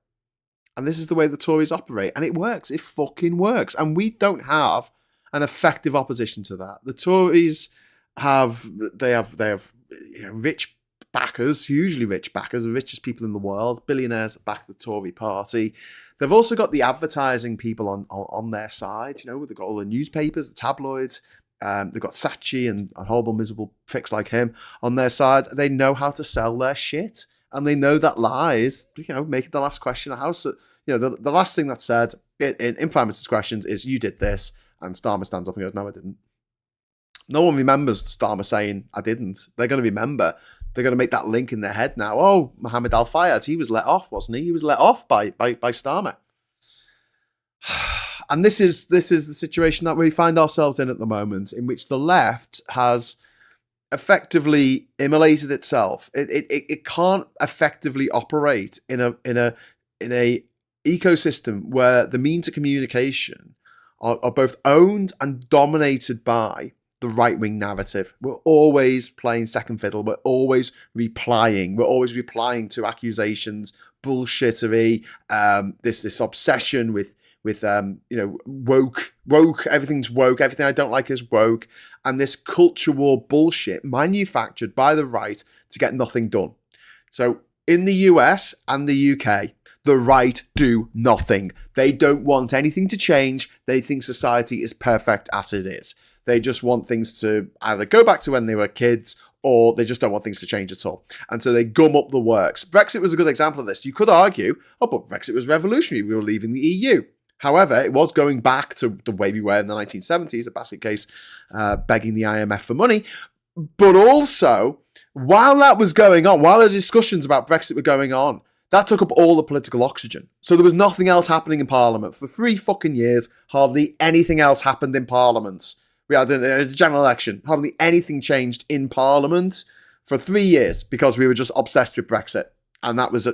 Speaker 1: And this is the way the Tories operate, and it works. It fucking works. And we don't have an effective opposition to that. The Tories have you know, rich backers, usually rich backers, the richest people in the world, billionaires that back the Tory party. They've also got the advertising people on their side. You know, they've got all the newspapers, the tabloids. They've got Saatchi and horrible, miserable pricks like him on their side. They know how to sell their shit, and they know that lies, you know, make it the last question of house. You know, the last thing that's said in Prime Minister's questions is, you did this, and Starmer stands up and goes, no, I didn't. No one remembers Starmer saying, I didn't. They're going to remember. They're going to make that link in their head now. Oh, Mohammed Al-Fayed, he was let off, wasn't he? He was let off by Starmer. And this is the situation that we find ourselves in at the moment, in which the left has effectively immolated itself. It can't effectively operate in a ecosystem where the means of communication are both owned and dominated by the right-wing narrative. We're always playing second fiddle. We're always replying. We're always replying to accusations, bullshittery, this obsession with you know, woke. Everything's woke. Everything I don't like is woke. And this culture war bullshit manufactured by the right to get nothing done. So in the US and the UK, the right do nothing. They don't want anything to change. They think society is perfect as it is. They just want things to either go back to when they were kids, or they just don't want things to change at all. And so they gum up the works. Brexit was a good example of this. You could argue, oh, but Brexit was revolutionary. We were leaving the EU. However, it was going back to the way we were in the 1970s, a basket case begging the IMF for money. But also, while that was going on, while the discussions about Brexit were going on, that took up all the political oxygen. So there was nothing else happening in Parliament. For 3 fucking years, hardly anything else happened in Parliament We had a general election. Hardly anything changed in Parliament for 3 years because we were just obsessed with Brexit. And that was,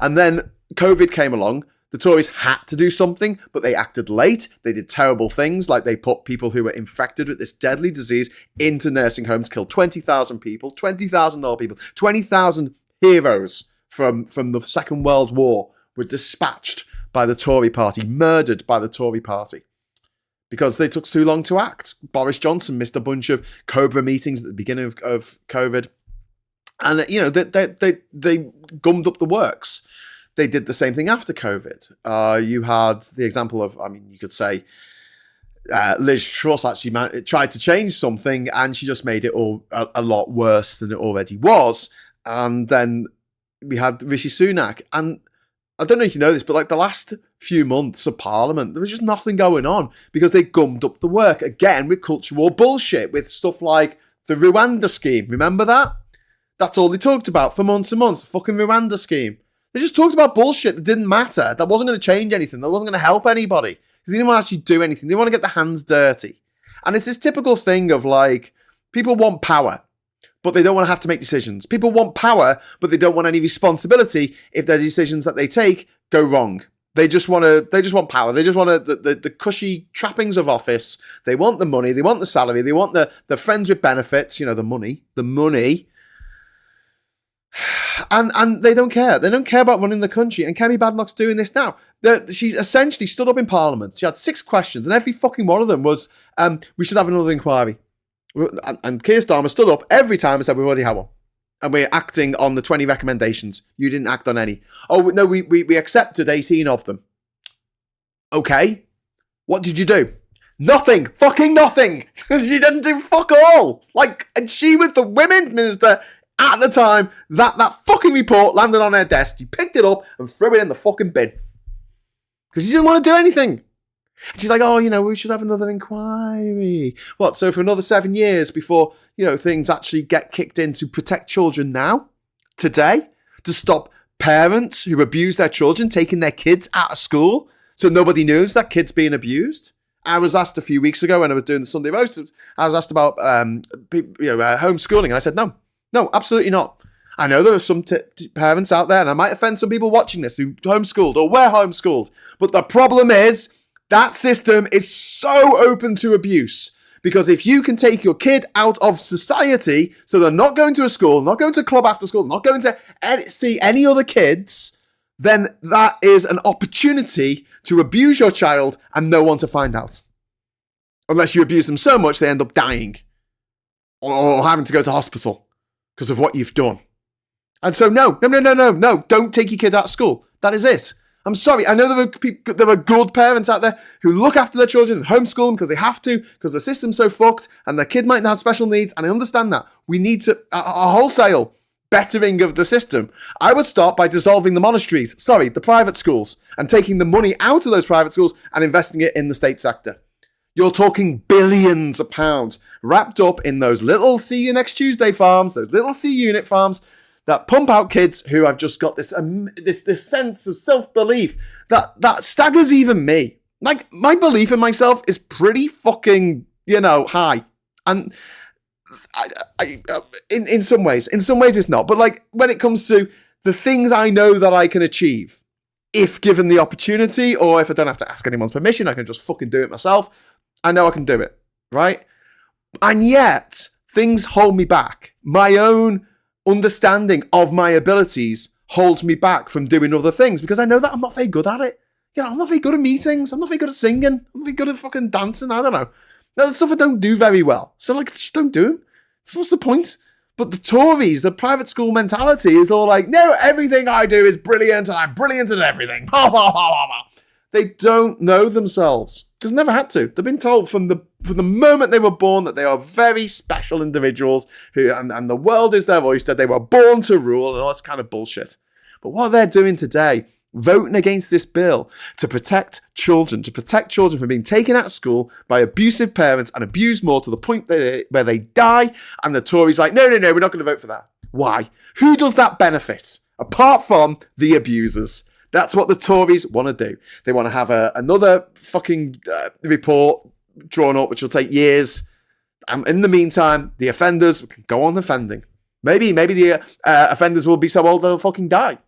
Speaker 1: and then COVID came along. The Tories had to do something, but they acted late. They did terrible things, like they put people who were infected with this deadly disease into nursing homes, killed 20,000 people, 20,000 old people, 20,000 heroes from the Second World War were dispatched by the Tory party, murdered by the Tory party, because they took too long to act. Boris Johnson missed a bunch of Cobra meetings at the beginning of COVID. And, you know, they gummed up the works. They did the same thing after COVID. You had the example of, I mean, you could say Liz Truss actually tried to change something and she just made it all a lot worse than it already was. And then we had Rishi Sunak. And I don't know if you know this, but like the last few months of Parliament, there was just nothing going on because they gummed up the work again with culture war bullshit, with stuff like the Rwanda scheme. Remember that? That's all they talked about for months and months, the fucking Rwanda scheme. They just talked about bullshit that didn't matter, that wasn't going to change anything, that wasn't going to help anybody, because they didn't want to actually do anything. They want to get their hands dirty. And it's this typical thing of like, people want power, but they don't want to have to make decisions. People want power, but they don't want any responsibility if their decisions that they take go wrong. They just want power. They just want the cushy trappings of office. They want the money. They want the salary. They want the friends with benefits. You know, the money. And they don't care. They don't care about running the country. And Kemi Badenoch's doing this now. She essentially stood up in Parliament. She had 6 questions, and every fucking one of them was, we should have another inquiry. And Keir Starmer stood up every time and said, we've already had one. And we're acting on the 20 recommendations. You didn't act on any. Oh, no, we accepted 18 of them. Okay. What did you do? Nothing. Fucking nothing. She didn't do fuck all. Like, and she was the women's minister at the time that fucking report landed on her desk. She picked it up and threw it in the fucking bin. Because she didn't want to do anything. And she's like, oh, you know, we should have another inquiry. What, so for another 7 years before, you know, things actually get kicked in to protect children now? Today? To stop parents who abuse their children taking their kids out of school so nobody knows that kid's being abused? I was asked a few weeks ago when I was doing the Sunday Roast, I was asked about homeschooling, and I said no. No, absolutely not. I know there are some parents out there, and I might offend some people watching this who homeschooled or were homeschooled. But the problem is that system is so open to abuse. Because if you can take your kid out of society, so they're not going to a school, not going to a club after school, not going to see any other kids, then that is an opportunity to abuse your child and no one to find out. Unless you abuse them so much they end up dying or having to go to hospital because of what you've done. And so no, don't take your kid out of school. That is it. I'm sorry, I know there are good parents out there who look after their children and homeschool them because they have to, because the system's so fucked and their kid might have special needs, and I understand that. We need to, a wholesale bettering of the system. I would start by dissolving the private schools, and taking the money out of those private schools and investing it in the state sector. You're talking billions of pounds wrapped up in those little see you next Tuesday farms, those little C unit farms that pump out kids who have just got this sense of self-belief that staggers even me. Like, my belief in myself is pretty fucking, high. And in some ways it's not. But like, when it comes to the things I know that I can achieve, if given the opportunity, or if I don't have to ask anyone's permission, I can just fucking do it myself. I know I can do it, right? And yet, things hold me back. My own understanding of my abilities holds me back from doing other things because I know that I'm not very good at it. I'm not very good at meetings. I'm not very good at singing. I'm not very good at fucking dancing. I don't know. That's stuff I don't do very well. So, just don't do them. So what's the point? But the Tories, the private school mentality is all like, no, everything I do is brilliant and I'm brilliant at everything. They don't know themselves because they never had to. They've been told from the moment they were born that they are very special individuals who, and the world is their oyster. They were born to rule and all this kind of bullshit. But what they're doing today, voting against this bill to protect children from being taken out of school by abusive parents and abused more to the point where they die, and the Tories like, no, we're not going to vote for that. Why? Who does that benefit? Apart from the abusers. That's what the Tories want to do. They want to have another fucking report drawn up, which will take years. In the meantime, the offenders can go on offending. Maybe the offenders will be so old they'll fucking die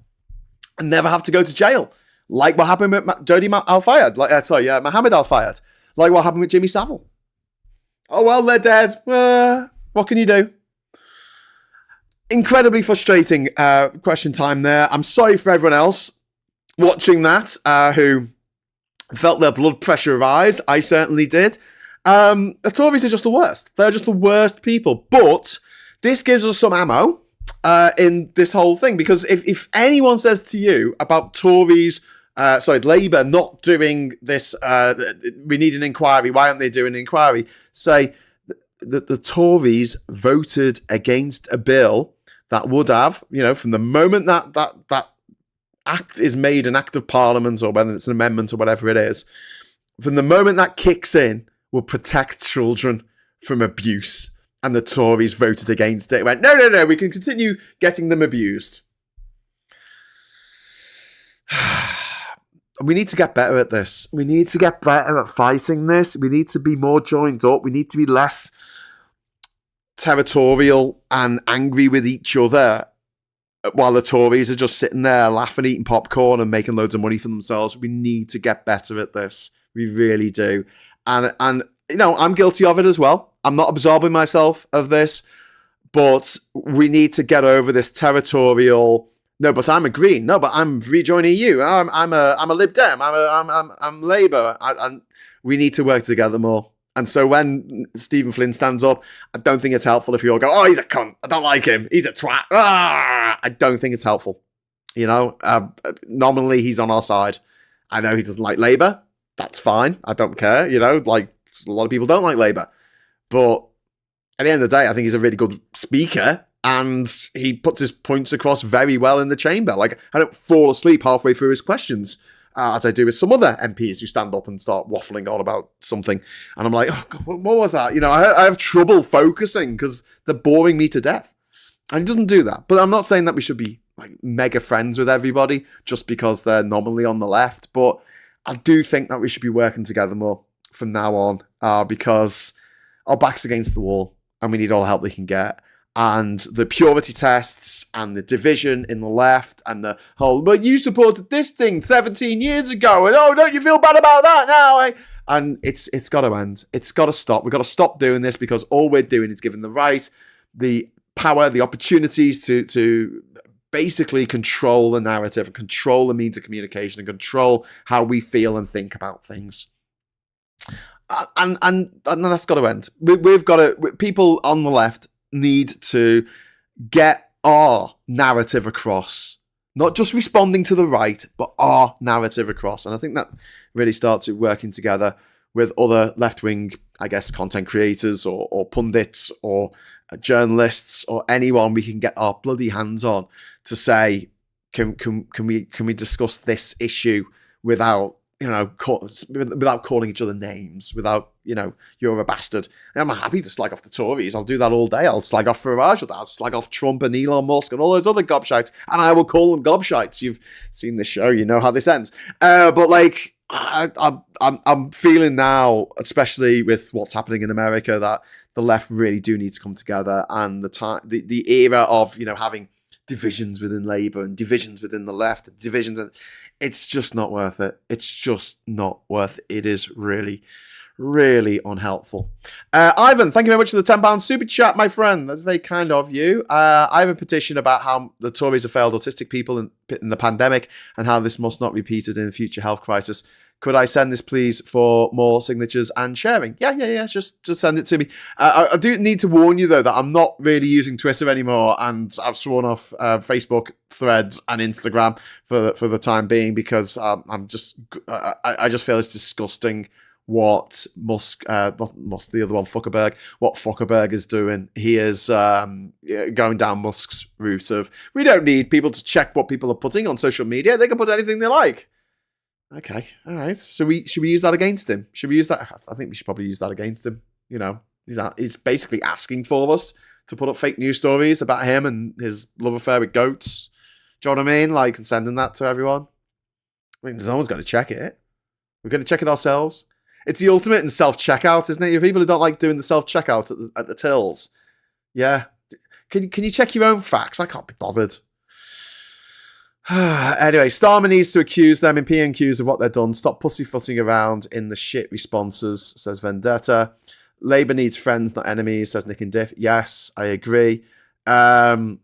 Speaker 1: and never have to go to jail, like what happened with Mohammed Al Fayed, like what happened with Jimmy Savile. Oh well, they're dead. What can you do? Incredibly frustrating question time there. I'm sorry for everyone else watching that who felt their blood pressure rise. I certainly did. The Tories are just the worst. They're just the worst people. But this gives us some ammo in this whole thing, because if anyone says to you about Labour not doing this, we need an inquiry, why aren't they doing an inquiry? Say that the Tories voted against a bill that would have, from the moment that act is made an act of parliament, or whether it's an amendment or whatever it is, from the moment that kicks in, will protect children from abuse. And the Tories voted against it. Went, no, we can continue getting them abused. We need to get better at this. We need to get better at fighting this. We need to be more joined up. We need to be less territorial and angry with each other while the Tories are just sitting there laughing, eating popcorn and making loads of money for themselves. We need to get better at this. We really do. And I'm guilty of it as well. I'm not absolving myself of this, but we need to get over this territorial. No, but I'm a Green. No, but I'm rejoining EU. I'm a Lib Dem. I'm Labour. And we need to work together more. And so when Stephen Flynn stands up, I don't think it's helpful if you all go, "Oh, he's a cunt. I don't like him. He's a twat." I don't think it's helpful. Nominally he's on our side. I know he doesn't like Labour. That's fine. I don't care. Like a lot of people don't like Labour. But at the end of the day, I think he's a really good speaker, and he puts his points across very well in the chamber. Like, I don't fall asleep halfway through his questions, as I do with some other MPs who stand up and start waffling on about something. And I'm like, oh, God, what was that? I have trouble focusing because they're boring me to death. And he doesn't do that. But I'm not saying that we should be like mega friends with everybody just because they're nominally on the left. But I do think that we should be working together more from now on, because our back's against the wall and we need all the help we can get. And the purity tests and the division in the left and the whole, but you supported this thing 17 years ago and don't you feel bad about that now? And it's got to end. It's got to stop. We've got to stop doing this, because all we're doing is giving the right, the power, the opportunities to basically control the narrative and control the means of communication and control how we feel and think about things. And that's got to end. We've got to, people on the left need to get our narrative across, not just responding to the right, but our narrative across. And I think that really starts with working together with other left-wing, I guess, content creators or pundits or journalists or anyone we can get our bloody hands on to say, can we discuss this issue without without calling each other names, without, you're a bastard. And I'm happy to slag off the Tories. I'll do that all day. I'll slag off Farage. I'll slag off Trump and Elon Musk and all those other gobshites. And I will call them gobshites. You've seen this show. You know how this ends. But like, I'm feeling now, especially with what's happening in America, that the left really do need to come together. And the era of, having divisions within Labour and divisions within the left, it's just not worth it. It's just not worth it. It is really, really unhelpful. Ivan, thank you very much for the £10 super chat, my friend. That's very kind of you. I have a petition about how the Tories have failed autistic people in the pandemic and how this must not be repeated in a future health crisis. Could I send this, please, for more signatures and sharing? Yeah. Just send it to me. I do need to warn you, though, that I'm not really using Twitter anymore, and I've sworn off Facebook, Threads, and Instagram for the time being, because I just feel it's disgusting what Musk, not Musk, the other one, Zuckerberg, what Zuckerberg is doing. He is going down Musk's route of, we don't need people to check what people are putting on social media. They can put anything they like. Okay, all right. So should we use that against him? Should we use that? I think we should probably use that against him. He's basically asking for us to put up fake news stories about him and his love affair with goats. Do you know what I mean? Like, and sending that to everyone. I mean, someone's got to check it. We're going to check it ourselves. It's the ultimate in self-checkout, isn't it? You people who don't like doing the self-checkout at the tills. Yeah. Can you check your own facts? I can't be bothered. Anyway, Starmer needs to accuse them in PMQs of what they've done. Stop pussyfooting around in the shit responses, says Vendetta. Labour needs friends, not enemies, says Nick and Diff. Yes, I agree. And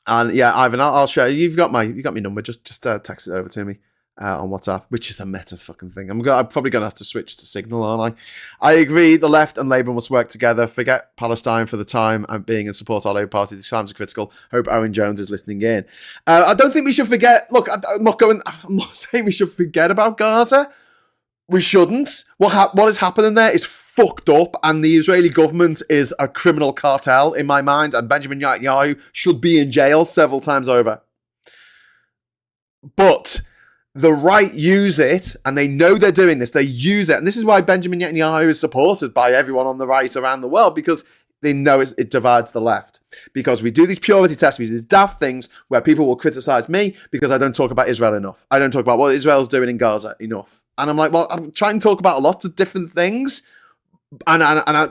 Speaker 1: yeah, Ivan, I'll share. You've got my number. Just text it over to me on WhatsApp, which is a meta fucking thing. I'm probably gonna have to switch to Signal, aren't I? I agree. The left and Labour must work together. Forget Palestine for the time and being in support of our Labour Party. These times are critical. Hope Owen Jones is listening in. I don't think we should forget. Look, I'm not saying we should forget about Gaza. We shouldn't. What is happening there is fucked up, and the Israeli government is a criminal cartel in my mind, and Benjamin Netanyahu should be in jail several times over. But the right use it, and they know they're doing this. They use it, and this is why Benjamin Netanyahu is supported by everyone on the right around the world, because they know it divides the left. Because we do these purity tests, we do these daft things where people will criticize me because I don't talk about Israel enough. I don't talk about what Israel's doing in Gaza enough. And I'm like, well, I'm trying to talk about lots of different things. And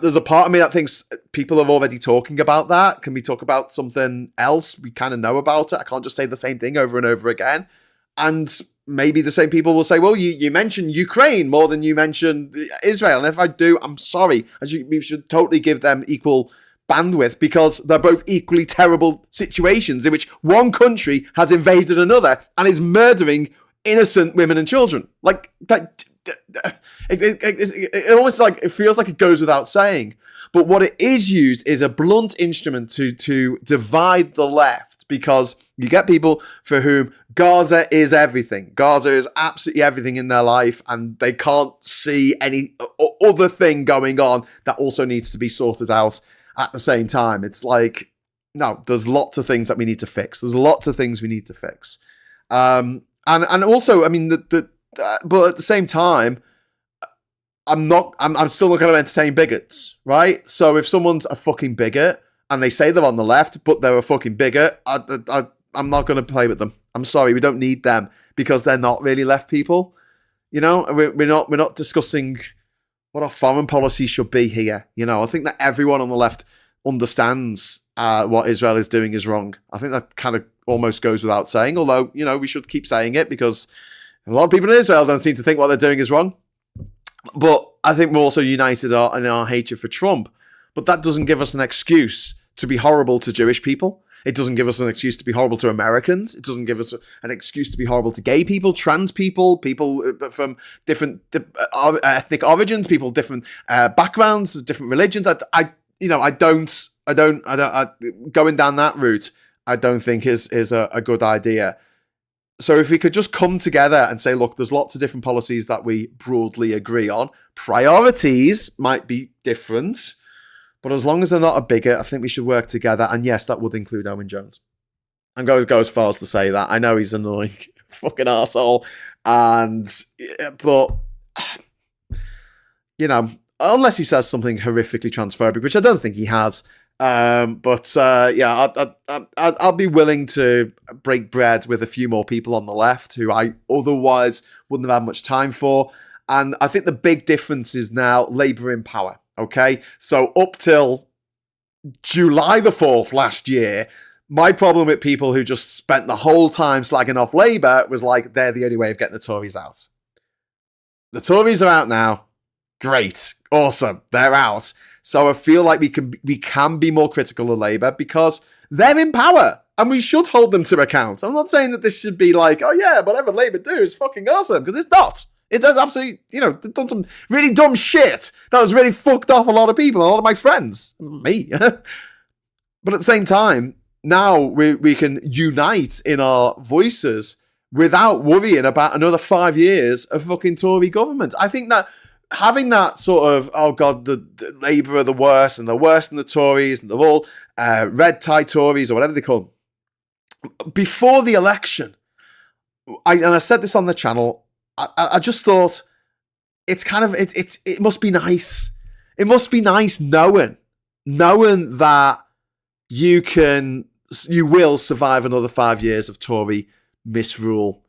Speaker 1: there's a part of me that thinks people are already talking about that. Can we talk about something else? We kind of know about it. I can't just say the same thing over and over again. And maybe the same people will say, well, you mentioned Ukraine more than you mentioned Israel. And if I do, I'm sorry. We should totally give them equal bandwidth, because they're both equally terrible situations in which one country has invaded another and is murdering innocent women and children. Like that, it almost like it feels like it goes without saying. But what it is used is a blunt instrument to divide the left, because you get people for whom Gaza is everything. Gaza is absolutely everything in their life, and they can't see any other thing going on that also needs to be sorted out at the same time. It's like, no, there's lots of things that we need to fix. There's lots of things we need to fix. And also, I mean, but at the same time, I'm still not going to entertain bigots, right? So if someone's a fucking bigot and they say they're on the left, but they're a fucking bigot, I'm not going to play with them. I'm sorry, we don't need them, because they're not really left people. You know, we're not discussing what our foreign policy should be here. You know, I think that everyone on the left understands what Israel is doing is wrong. I think that kind of almost goes without saying, although, you know, we should keep saying it, because a lot of people in Israel don't seem to think what they're doing is wrong. But I think we're also united in our hatred for Trump. But that doesn't give us an excuse to be horrible to Jewish people. It doesn't give us an excuse to be horrible to Americans. It doesn't give us an excuse to be horrible to gay people, trans people, people from different ethnic origins, people different backgrounds, different religions. Going down that route, I don't think is a good idea. So if we could just come together and say, look, there's lots of different policies that we broadly agree on. Priorities might be different, but as long as they're not a bigot, I think we should work together. And yes, that would include Owen Jones. I'm going to go as far as to say that. I know he's an annoying fucking arsehole. But, you know, unless he says something horrifically transphobic, which I don't think he has. I'll be willing to break bread with a few more people on the left who I otherwise wouldn't have had much time for. And I think the big difference is now Labour in power. Okay, so up till July the 4th last year, my problem with people who just spent the whole time slagging off Labour was like, they're the only way of getting the Tories out. The Tories are out now. Great. Awesome. They're out. So I feel like we can be more critical of Labour because they're in power and we should hold them to account. I'm not saying that this should be like, oh yeah, whatever Labour do is fucking awesome, because it's not. It's absolutely, you know, done some really dumb shit that has really fucked off a lot of people, a lot of my friends, me. But at the same time, now we can unite in our voices without worrying about another 5 years of fucking Tory government. I think that having that sort of, oh God, the Labour are the worst, and they're worse than the Tories, and they're all red tie Tories or whatever they call them. Before the election, I said this on the channel, I just thought it's kind of it must be nice. It must be nice knowing that you will survive another 5 years of Tory misrule,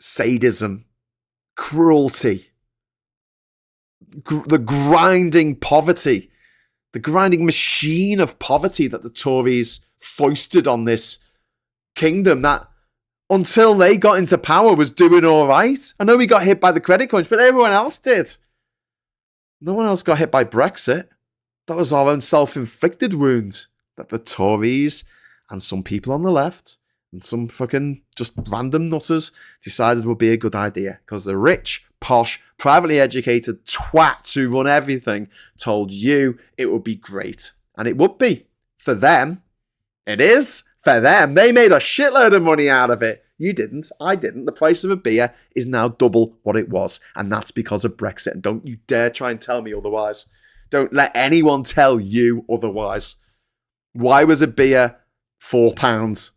Speaker 1: sadism, cruelty, the grinding poverty, the grinding machine of poverty that the Tories foisted on this kingdom that, until they got into power, was doing all right. I know we got hit by the credit crunch, but everyone else did. No one else got hit by Brexit. That was our own self-inflicted wound that the Tories and some people on the left and some fucking just random nutters decided would be a good idea, because the rich, posh, privately educated twats who run everything told you it would be great. And it would be. For them. It is. For them. They made a shitload of money out of it. You didn't. I didn't. The price of a beer is now double what it was. And that's because of Brexit. And don't you dare try and tell me otherwise. Don't let anyone tell you otherwise. Why was a beer £4,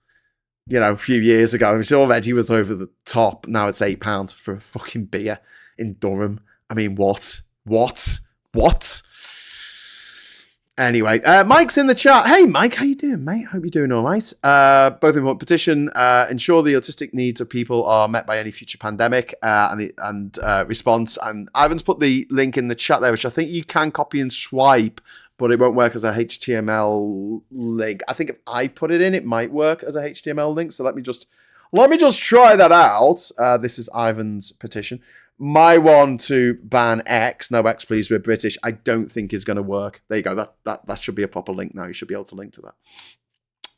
Speaker 1: a few years ago? It already was over the top. Now it's £8 for a fucking beer in Durham. I mean, what? Anyway, Mike's in the chat. Hey, Mike, how you doing, mate? Hope you're doing all right. Both important petition, ensure the autistic needs of people are met by any future pandemic, and response. And Ivan's put the link in the chat there, which I think you can copy and swipe, but it won't work as a HTML link. I think if I put it in, it might work as a HTML link. So let me just try that out. This is Ivan's petition. My one to ban X, no X please, we're British, I don't think is going to work. There you go. That should be a proper link now. You should be able to link to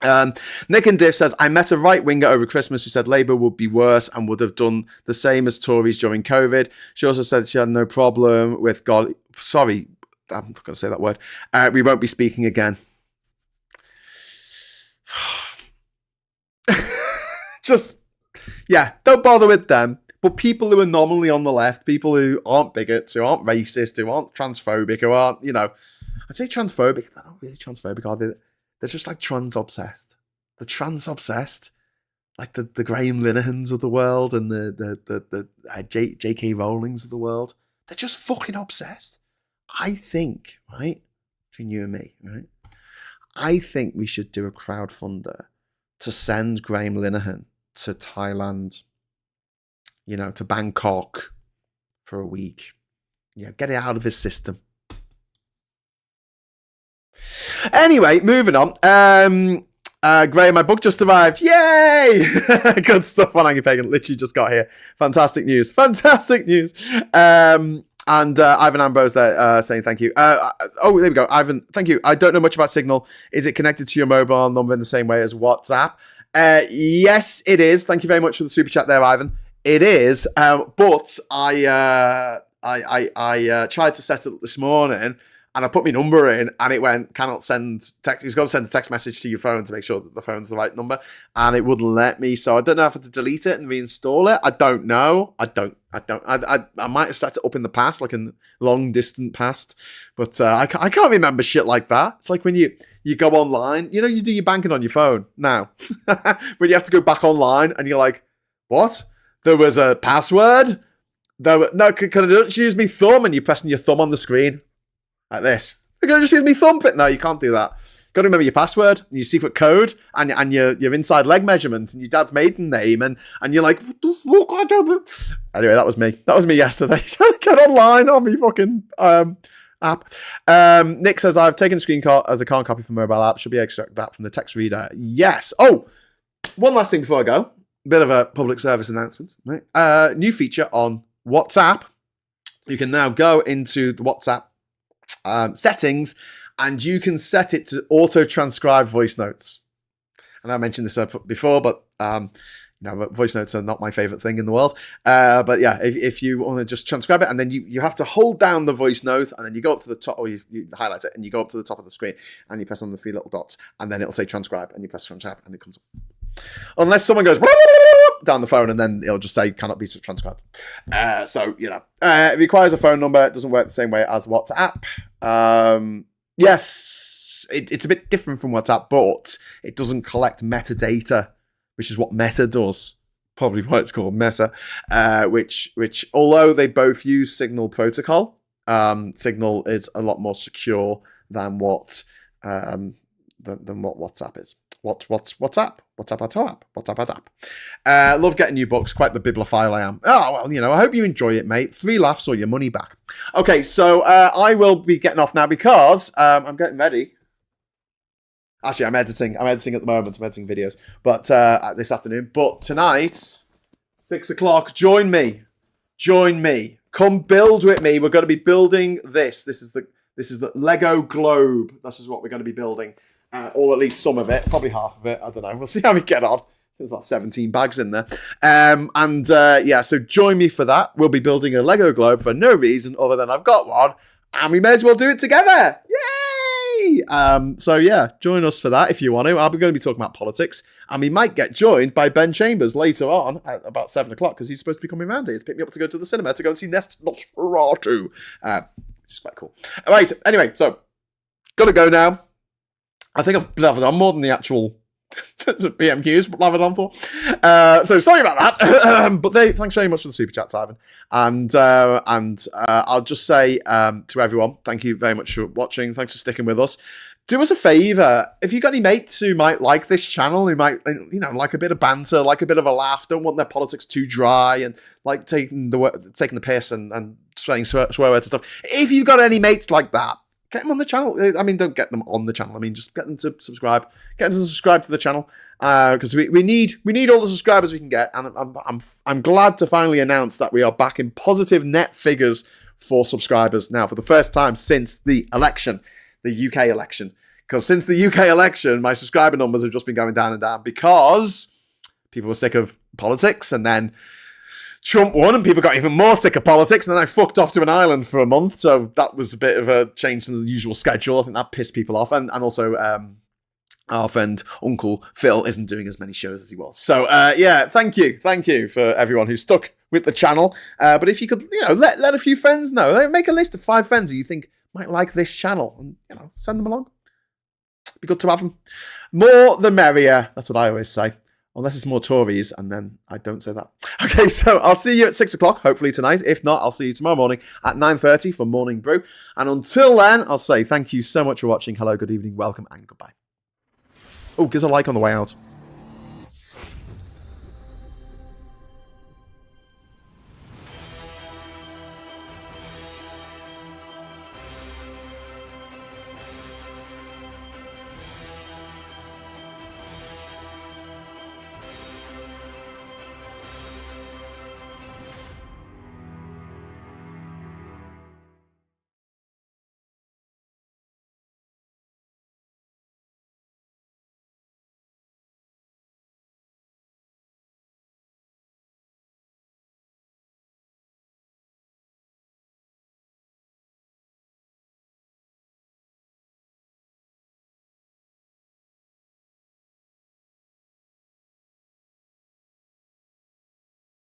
Speaker 1: that. Nick and Diff says, I met a right-winger over Christmas who said Labour would be worse and would have done the same as Tories during COVID. She also said she had no problem with God. Sorry, I'm not going to say that word. We won't be speaking again. Don't bother with them. But people who are nominally on the left, people who aren't bigots, who aren't racist, who aren't transphobic, who aren't, I'd say transphobic. They're not really transphobic, are they? They're just like trans-obsessed. They're trans-obsessed. Like the Graham Linehans of the world and the J.K. Rowlings of the world. They're just fucking obsessed. I think, right, between you and me, right, I think we should do a crowdfunder to send Graham Linehan to Thailand, to Bangkok for a week. Get it out of his system. Anyway, moving on. Graham, my book just arrived. Yay! Good stuff on Angry Pagan. Literally just got here. Fantastic news. And Ivan Ambrose there saying thank you. There we go. Ivan, thank you. I don't know much about Signal. Is it connected to your mobile number in the same way as WhatsApp? Yes, it is. Thank you very much for the super chat there, Ivan. It is, but I tried to set it up this morning, and I put my number in, and it went, cannot send text. You've got to send a text message to your phone to make sure that the phone's the right number, and it wouldn't let me. So I don't know if I have to delete it and reinstall it. I don't know. I might have set it up in the past, like in long distant past, but I can't remember shit like that. It's like when you go online, you do your banking on your phone now, when you have to go back online, and you're like, what? There was a password? Can I just use my thumb? And you're pressing your thumb on the screen like this. Can I just use my thumb? No, you can't do that. You've got to remember your password, and your secret code, and your inside leg measurement, and your dad's maiden name, and you're like, what the fuck? I don't... Anyway, that was me. That was me yesterday. Trying to get online on my fucking app. Nick says, I've taken a screenshot as a carbon copy from mobile app. Should be extract that from the text reader. Yes. Oh, one last thing before I go. Bit of a public service announcement, right? New feature on WhatsApp. You can now go into the WhatsApp settings, and you can set it to auto-transcribe voice notes. And I mentioned this before, but voice notes are not my favorite thing in the world. But yeah, if you want to just transcribe it, and then you have to hold down the voice note, and then you go up to the top, or you highlight it, and you go up to the top of the screen, and you press on the 3 little dots, and then it'll say transcribe, and you press transcribe, and it comes up. Unless someone goes down the phone, and then it'll just say cannot be transcribed. It requires a phone number. It doesn't work the same way as WhatsApp. Yes, it's a bit different from WhatsApp, but it doesn't collect metadata, which is what Meta does. Probably why it's called Meta. Which although they both use Signal protocol, Signal is a lot more secure than what WhatsApp is. WhatsApp? Love getting new books. Quite the bibliophile I am. Oh, well, you know, I hope you enjoy it, mate. 3 laughs or your money back. Okay, so I will be getting off now because I'm getting ready. Actually, I'm editing at the moment. I'm editing videos. But this afternoon. But tonight, 6 o'clock, join me. Come build with me. We're going to be building this. This is the Lego globe. This is what we're going to be building. Or at least some of it, probably half of it. I don't know. We'll see how we get on. There's about 17 bags in there. So join me for that. We'll be building a Lego globe for no reason other than I've got one, and we may as well do it together. Yay! Join us for that if you want to. I'm going to be talking about politics, and we might get joined by Ben Chambers later on at about 7 o'clock because he's supposed to be coming around here to pick me up to go to the cinema to go and see Nosferatu, which is quite cool. All right. Anyway, so gotta go now. I think I've blathered on more than the actual PMQs blathered on for. So sorry about that. But thanks very much for the super chat, Ivan. And I'll just say to everyone, thank you very much for watching. Thanks for sticking with us. Do us a favour. If you've got any mates who might like this channel, who might, like a bit of banter, like a bit of a laugh, don't want their politics too dry and like taking the piss and saying swear words and stuff. If you've got any mates like that, get them on the channel. I mean, don't get them on the channel. I mean, just get them to subscribe. Get them to subscribe to the channel because we need all the subscribers we can get. And I'm glad to finally announce that we are back in positive net figures for subscribers now for the first time since the election, the UK election. Because since the UK election, my subscriber numbers have just been going down and down because people were sick of politics, and then Trump won and people got even more sick of politics, and then I fucked off to an island for a month, so that was a bit of a change in the usual schedule. I think that pissed people off, and also our friend Uncle Phil isn't doing as many shows as he was. So thank you for everyone who stuck with the channel. But if you could, let a few friends know. Make a list of 5 friends who you think might like this channel, and send them along. It'd be good to have them. More the merrier. That's what I always say. Unless it's more Tories, and then I don't say that. Okay, so I'll see you at 6 o'clock, hopefully tonight. If not, I'll see you tomorrow morning at 9:30 for Morning Brew. And until then, I'll say thank you so much for watching. Hello, good evening, welcome, and goodbye. Oh, give us a like on the way out.